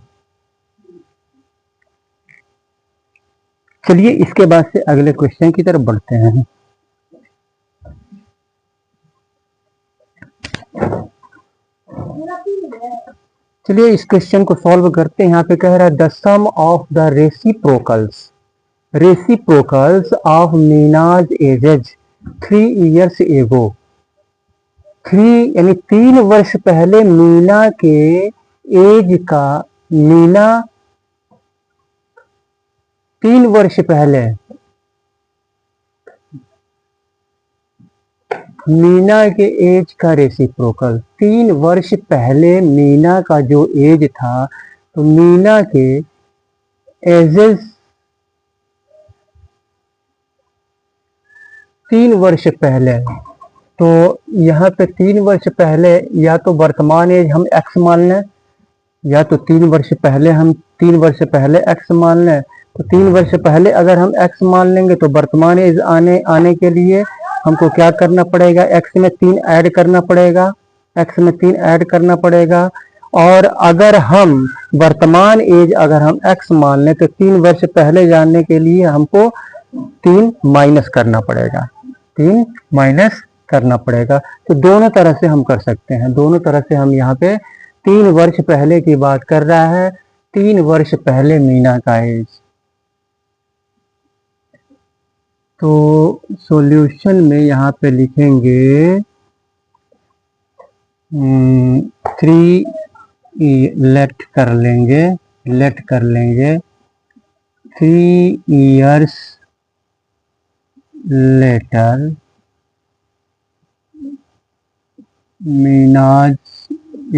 चलिए इसके बाद से अगले क्वेश्चन की तरफ बढ़ते हैं। चलिए इस क्वेश्चन को सॉल्व करते हैं। यहाँ पे कह रहा है the sum of the reciprocals of Meena's ages 3 years एगो। 3 यानी 3 वर्ष पहले मीना के एज का, मीना 3 वर्ष पहले मीना के एज का रेसिप्रोकल, 3 वर्ष पहले मीना का जो एज था, तो मीना के एजेस 3 वर्ष पहले, तो यहाँ पे 3 वर्ष पहले या तो वर्तमान एज हम x मान लें, या तो 3 वर्ष पहले हम 3 वर्ष पहले x मान लें। तो 3 वर्ष पहले अगर हम x मान लेंगे तो वर्तमान एज आने के लिए हमको क्या करना पड़ेगा, x में 3 ऐड करना पड़ेगा, x में 3 ऐड करना पड़ेगा। और अगर हम वर्तमान एज अगर हम x मान लें तो 3 वर्ष पहले जानने के लिए हमको 3 माइनस करना पड़ेगा, 3 माइनस करना पड़ेगा। तो दोनों तरह से हम कर सकते हैं, दोनों तरह से हम यहाँ पे 3 वर्ष पहले की बात कर रहा है, 3 वर्ष पहले मीना का एज। तो सॉल्यूशन में यहाँ पे लिखेंगे 3 लेट कर लेंगे 3 years later Meena's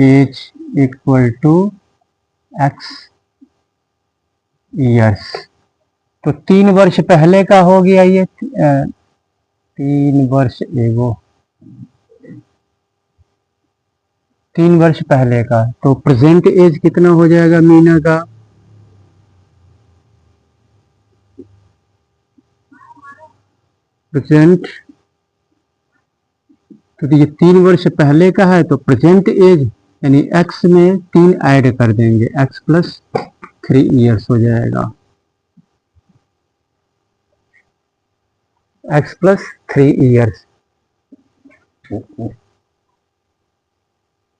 age equal to x years। तो 3 वर्ष पहले का हो गया ये 3 वर्ष एगो, 3 वर्ष पहले का। तो प्रेजेंट एज कितना हो जाएगा मीना का? प्रेजेंट, तो ये 3 वर्ष पहले का है, तो प्रेजेंट एज यानी x में 3 ऐड कर देंगे, x प्लस 3 years हो जाएगा, x प्लस 3 years।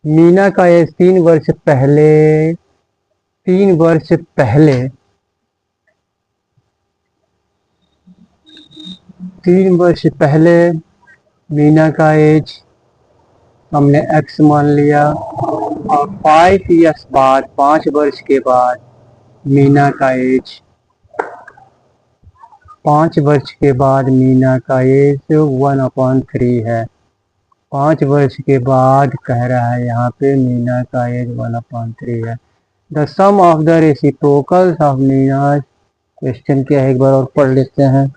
मीना का एज 3 वर्ष पहले, 3 वर्ष पहले, 3 वर्ष पहले मीना का एज हमने x मान लिया, और 5 years बाद, 5 वर्ष के बाद मीना का एज, 5 वर्ष के बाद मीना का एज 1/3 है। 5 वर्ष के बाद कह रहा है यहाँ पे मीना का एज 1/3 है। The sum of the reciprocals of Meena, question क्या है एक बार और पढ़ लेते हैं।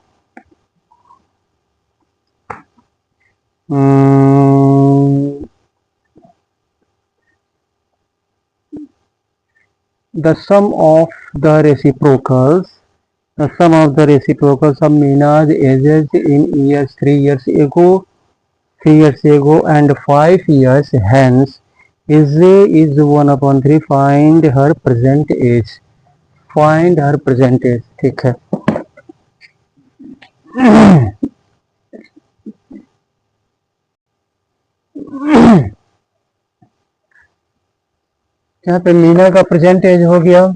The sum of the reciprocals of Mina's ages in years 3 years ago and 5 years hence is 1/3। Find her present age, ठीक है। यहाँ पे मीना का प्रेजेंट एज हो गया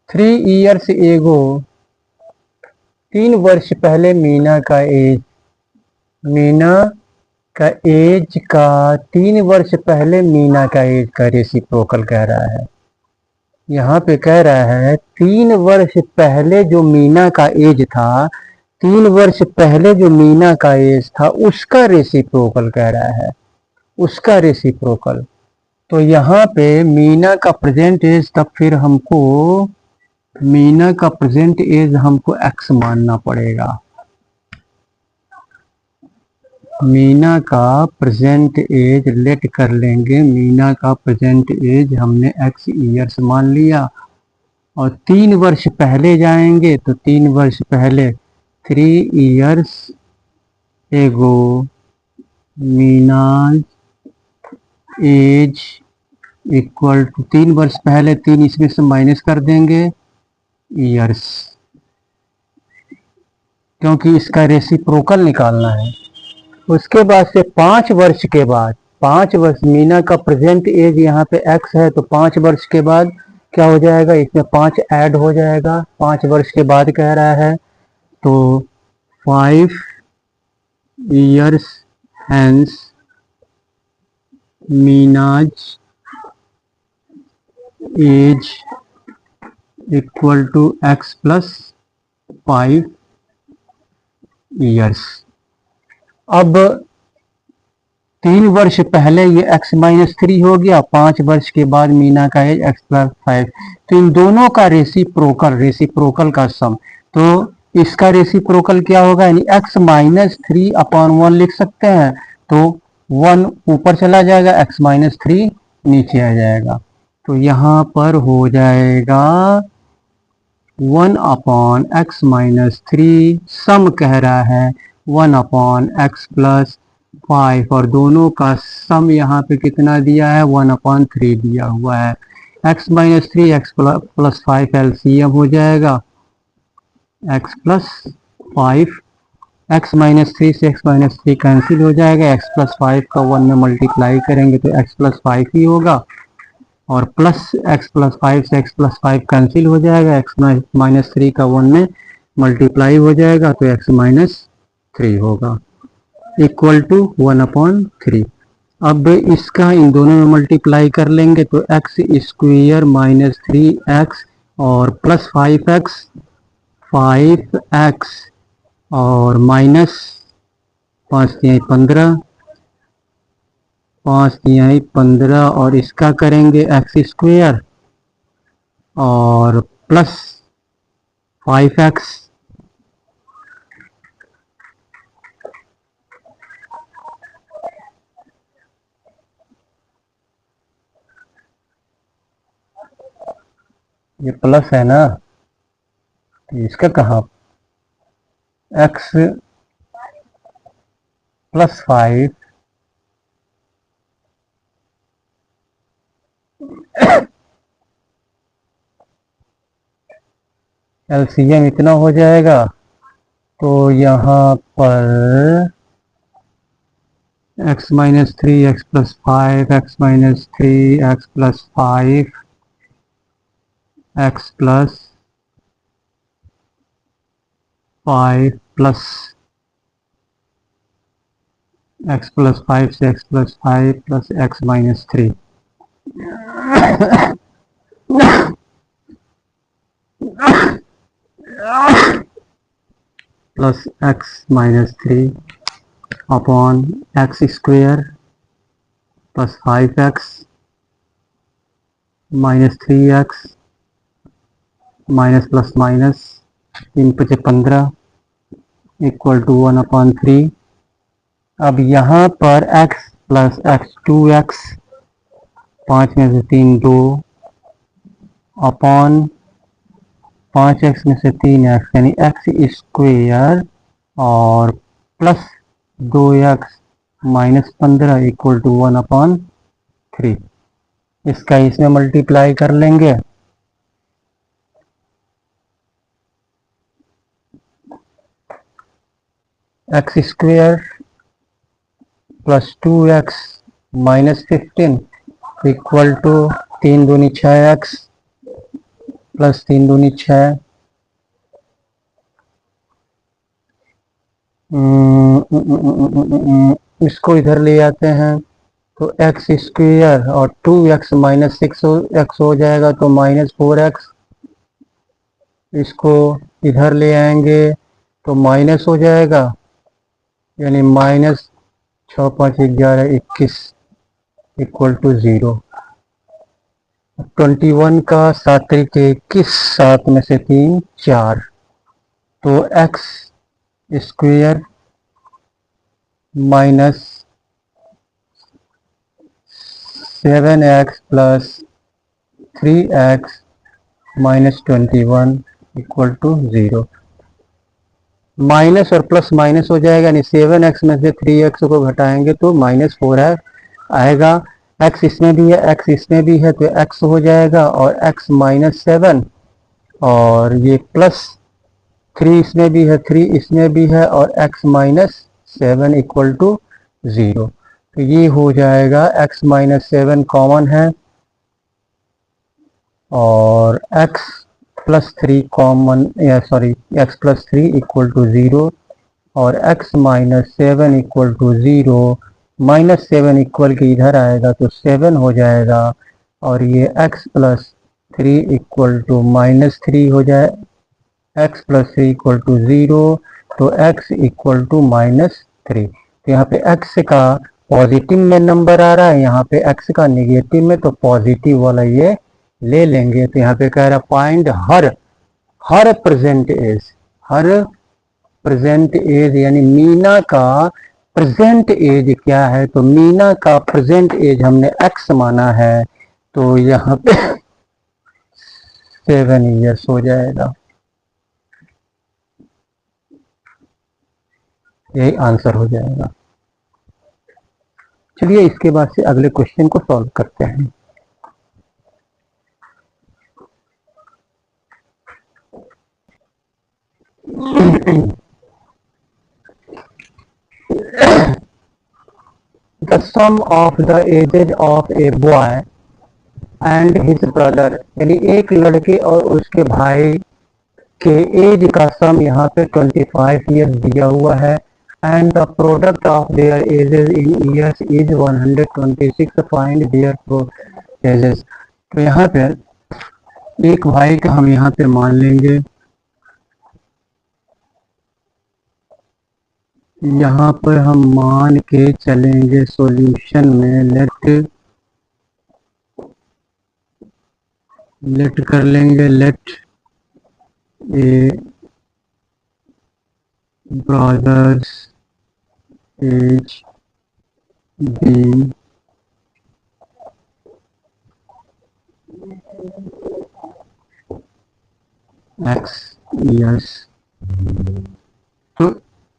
3 years एगो, 3 वर्ष पहले मीना का एज, मीना का एज का 3 वर्ष पहले मीना का एज का रेसिप्रोकल कह रहा है। यहाँ पे कह रहा है 3 वर्ष पहले जो मीना का एज था, 3 वर्ष पहले जो मीना का एज था उसका रेसिप्रोकल कह रहा है, उसका रेसिप्रोकल। तो यहाँ पे मीना का प्रेजेंट एज, तब फिर हमको मीना का प्रेजेंट एज हमको x मानना पड़ेगा। मीना का प्रेजेंट एज लेट कर लेंगे, मीना का प्रेजेंट एज हमने x ईयर्स मान लिया, और 3 वर्ष पहले जाएंगे तो 3 वर्ष पहले 3 years एगो मीना एज इक्वल टू 3 वर्ष पहले, 3 इसमें से माइनस कर देंगे ईयर्स, क्योंकि इसका रेसिप्रोकल निकालना है। उसके बाद से 5 वर्ष के बाद, 5 वर्ष, मीना का प्रेजेंट एज यहाँ पे x है, तो 5 वर्ष के बाद क्या हो जाएगा, इसमें 5 ऐड हो जाएगा, 5 वर्ष के बाद कह रहा है, तो 5 years hence Meena's age equal to x plus 5 years। अब 3 वर्ष पहले ये x माइनस 3 हो गया, 5 वर्ष के बाद मीना का एज x प्लस 5, तो इन दोनों का रेसिप्रोकल का सम, तो इसका रेसिप्रोकल क्या होगा, यानी x माइनस 3/1 लिख सकते हैं, तो 1 ऊपर चला जाएगा, x माइनस 3 नीचे आ जाएगा, तो यहाँ पर हो जाएगा 1/x माइनस 3, सम कह रहा है 1/x प्लस 5, और दोनों का सम यहाँ पे कितना दिया है, 1/3 दिया हुआ है। x minus 3 x plus 5 LCM हो जाएगा, x प्लस 5 x-3 से x-3 कैंसिल हो जाएगा, x+5 का 1 में मल्टीप्लाई करेंगे तो x+5 ही होगा, और प्लस x+5 से x+5 कैंसिल हो जाएगा, x-3 का 1 में मल्टीप्लाई हो जाएगा तो x-3 होगा, इक्वल टू 1/3। अब इसका इन दोनों में मल्टीप्लाई कर लेंगे तो x² माइनस 3x और प्लस 5x और माइनस 5×3 = 15, 5×3 = 15 और इसका करेंगे x² और प्लस 5x ये प्लस है ना, तो इसका कहाँ x+5 एलसीएम इतना हो जाएगा, तो यहाँ पर x-3 x+5 x-3 x+5 x+5 plus x+5 से x+5 plus x-3 plus x-3 upon x² plus 5x minus 3x minus plus minus 3×5 = 15 equal to 1/3। अब यहाँ पर x प्लस x2x 5 में से 3 2 अपॉन 5x में से 3x यानी x² और plus 2x minus 15 equal to 1/3। इसका इसमें मल्टीप्लाई कर लेंगे, x² plus 2x minus 15 equal to 3 दूनी 6x प्लस 3 दूनी 6 इसको इधर ले आते हैं तो x² और 2x माइनस 6x हो जाएगा तो -4x, इसको इधर ले आएंगे तो माइनस हो जाएगा यानी -6 5 11 21 इक्वल टू 0। 21 का 7 तरीके 21, 7 में से 3 4, तो x² minus 7x plus 3x minus 21 equal to 0। Minus और प्लस माइनस हो जाएगा यानी 7x में से 3x को घटाएंगे तो -4 आएगा। x इसमें भी है, x इसमें भी है तो x हो जाएगा और x -7 और ये प्लस 3 इसमें भी है, 3 इसमें भी है और x -7 इक्वल टू 0। तो ये हो जाएगा x -7 कॉमन है और x +3 common x +3 equal to 0 और x -7 इक्वल टू 0, -7 इक्वल के इधर आएगा तो 7 हो जाएगा और ये x +3 इक्वल टू -3 हो जाए, x +3 इक्वल टू 0 तो x इक्वल टू -3। तो यहाँ पे x का पॉजिटिव में नंबर आ रहा है, यहाँ पे x का नेगेटिव में, तो पॉजिटिव वाला ये ले लेंगे। तो यहाँ पे कह रहा फाइंड हर प्रेजेंट एज यानी मीना का प्रेजेंट एज क्या है, तो मीना का प्रेजेंट एज हमने x माना है तो यहाँ पे 7 ईयर्स हो जाएगा, यही आंसर हो जाएगा। चलिए इसके बाद से अगले क्वेश्चन को सॉल्व करते हैं। The sum of the ages of a boy and his brother, यानी एक लड़के और उसके भाई के एज का सम यहाँ पे 25 ईयर्स दिया हुआ है। And the product of their edges in years is 126, find there edges. तो यहाँ पे एक भाई का हम यहाँ पे मान लेंगे, यहाँ पर हम मान के चलेंगे सॉल्यूशन में, लेट कर लेंगे, let a brother's age be x years. तो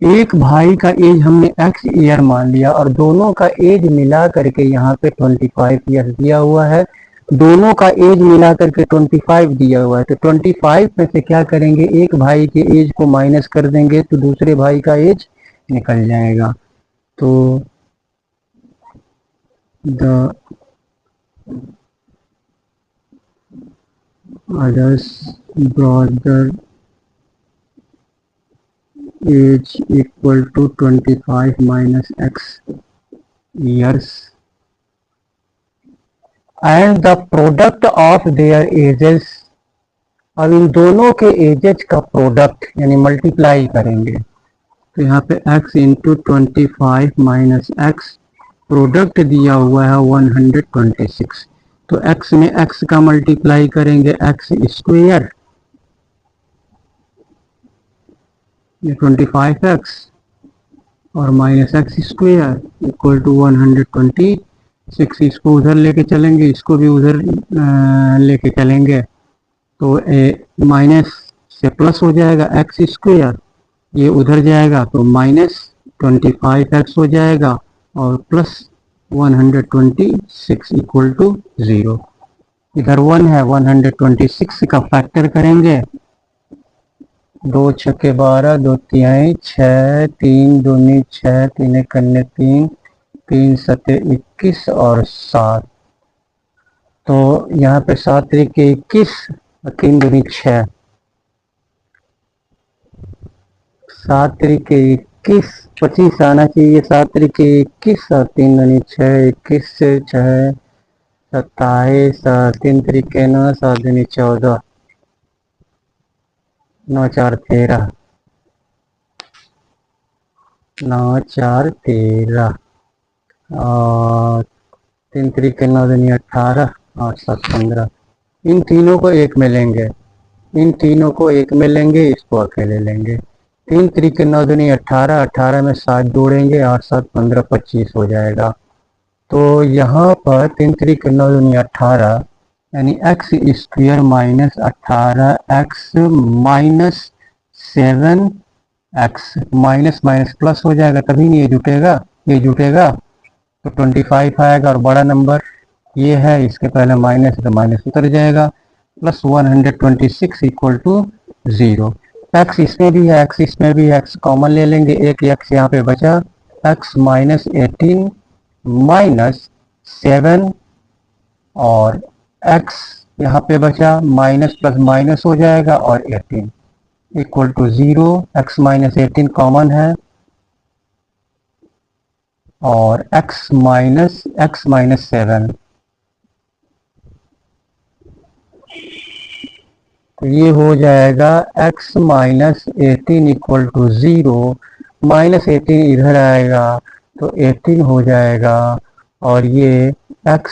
एक भाई का एज हमने एक्स ईयर मान लिया और दोनों का एज मिला करके यहाँ पे 25 ईयर दिया हुआ है। दोनों का एज मिला करके 25 दिया हुआ है, तो 25 में से क्या करेंगे, एक भाई के एज को माइनस कर देंगे तो दूसरे भाई का एज निकल जाएगा। तो the others brother age equal to 25 minus x years and the product of their ages. अब इन दोनों के एजेस का प्रोडक्ट यानी मल्टीप्लाई करेंगे, तो यहाँ पे x into 25 minus x, product दिया हुआ है 126, तो x में x का मल्टीप्लाई करेंगे एक्स स्क्वेयर, ये 25x और minus x square equal to 126। इसको उधर लेके चलेंगे, इसको भी उधर लेके चलेंगे, तो माइनस से प्लस हो जाएगा एक्स स्क्वेयर, ये उधर जाएगा तो माइनस 25x हो जाएगा और प्लस 126 इक्वल टू 0। इधर 1 है, 126 का फैक्टर करेंगे, 2 छक्के 12, 2 तिहाई 6, 3 दूनी 6, 3 एक कन्ने 3, 3 सत्ते 21 और 7। तो यहाँ पे 7 तरीके 21 और 3 दूनी 6, 7 तरीके 21, 25 आना चाहिए, 7 तरीके 21 और 3 दूनी 6, 21 से 6 27, 3 तरीके 9, 7 दूनी 14, 9 4 13, 9 4 13 और 3 तरीके 9 दूनी 18, 8 7 15। इन तीनों को एक में लेंगे, इन तीनों को एक में लेंगे, इसको अकेले लेंगे। 3 तरीके 9 दूनी 18, 18 में 7 जोड़ेंगे, 8 7 15, 25 हो जाएगा। तो यहाँ पर 3 तरीके 9 दूनी 18 यानी x square minus 18x minus 7x, minus minus plus हो जाएगा, तभी नहीं ये जुटेगा, ये जुटेगा तो 25 आएगा और बड़ा नंबर ये है, इसके पहले माइनस तो माइनस उतर जाएगा, प्लस 126 इक्वल टू 0। एक्स इसमें भी है, एक्स इसमें भी है, एक्स कॉमन ले लेंगे, एक एक्स यहाँ पे बचा, एक्स माइनस 18 माइनस 7 और x यहाँ पे बचा, माइनस प्लस माइनस हो जाएगा और 18 equal to 0। x minus 18 common है और x माइनस 7, तो ये हो जाएगा x minus 18 equal to 0, minus 18 इधर आएगा तो 18 हो जाएगा और ये x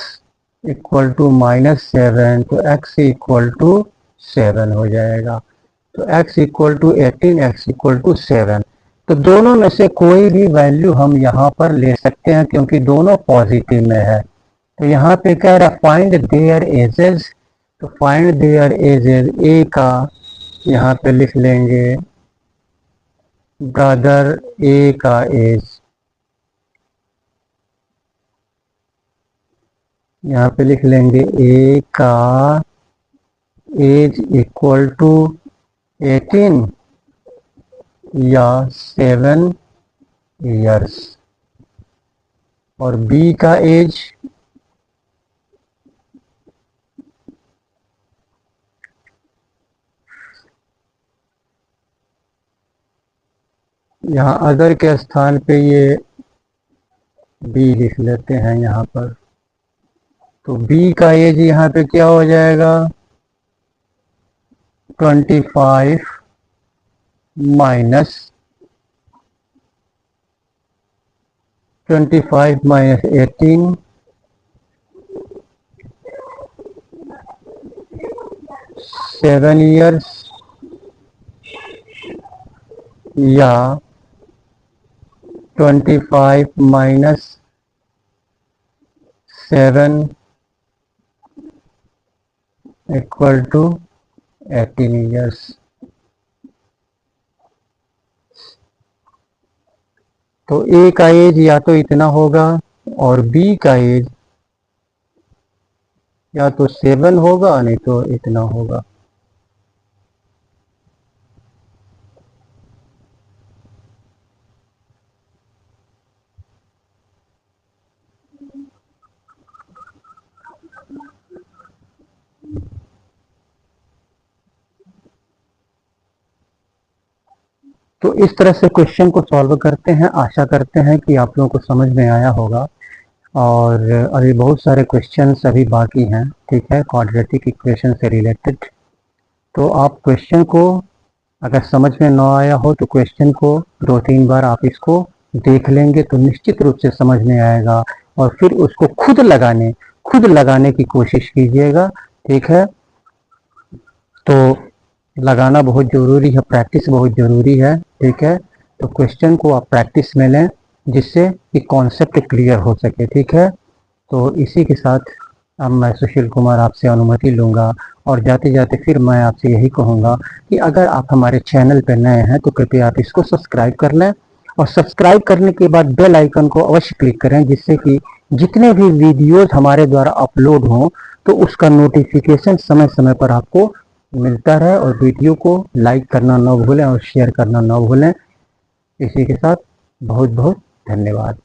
इक्वल टू माइनस 7, तो x इक्वल टू 7 हो जाएगा। तो x equal to 18, x equal to 7। तो दोनों में से कोई भी वैल्यू हम यहाँ पर ले सकते हैं क्योंकि दोनों पॉजिटिव में है। तो यहाँ पे कह रहा फाइंड देयर एजेस, तो फाइंड देयर एजेस ए का यहाँ पे लिख लेंगे ब्रदर ए का एज, यहाँ पे लिख लेंगे ए का एज इक्वल टू 18 या 7 ईयर्स और बी का एज यहाँ अदर के स्थान पे ये बी लिख लेते हैं यहाँ पर। तो बी का एज यहाँ पे क्या हो जाएगा 25 माइनस 18 7 ईयर्स या 25 माइनस 7 इक्वल टू 18 ईयर्स। तो ए का एज या तो इतना होगा और बी का एज या तो 7 होगा नहीं तो इतना होगा। तो इस तरह से क्वेश्चन को सॉल्व करते हैं। आशा करते हैं कि आप लोगों को समझ में आया होगा। और अभी बहुत सारे क्वेश्चंस अभी बाकी हैं, ठीक है, क्वाड्रेटिक इक्वेशन से रिलेटेड। तो आप क्वेश्चन को अगर समझ में ना आया हो तो क्वेश्चन को 2-3 बार आप इसको देख लेंगे तो निश्चित रूप से समझ में आएगा और फिर उसको खुद लगाने की कोशिश कीजिएगा, ठीक है। तो लगाना बहुत ज़रूरी है, प्रैक्टिस बहुत ज़रूरी है, ठीक है। तो क्वेश्चन को आप प्रैक्टिस में लें जिससे कि कॉन्सेप्ट क्लियर हो सके, ठीक है। तो इसी के साथ अब मैं सुशील कुमार आपसे अनुमति लूँगा और जाते जाते फिर मैं आपसे यही कहूँगा कि अगर आप हमारे चैनल पर नए हैं तो कृपया आप इसको सब्सक्राइब कर लें और सब्सक्राइब करने के बाद बेल आइकन को अवश्य क्लिक करें जिससे कि जितने भी वीडियोस हमारे द्वारा अपलोड हों तो उसका नोटिफिकेशन समय समय पर आपको मिलता रहे। और वीडियो को लाइक करना ना भूलें और शेयर करना ना भूलें। इसी के साथ बहुत बहुत धन्यवाद।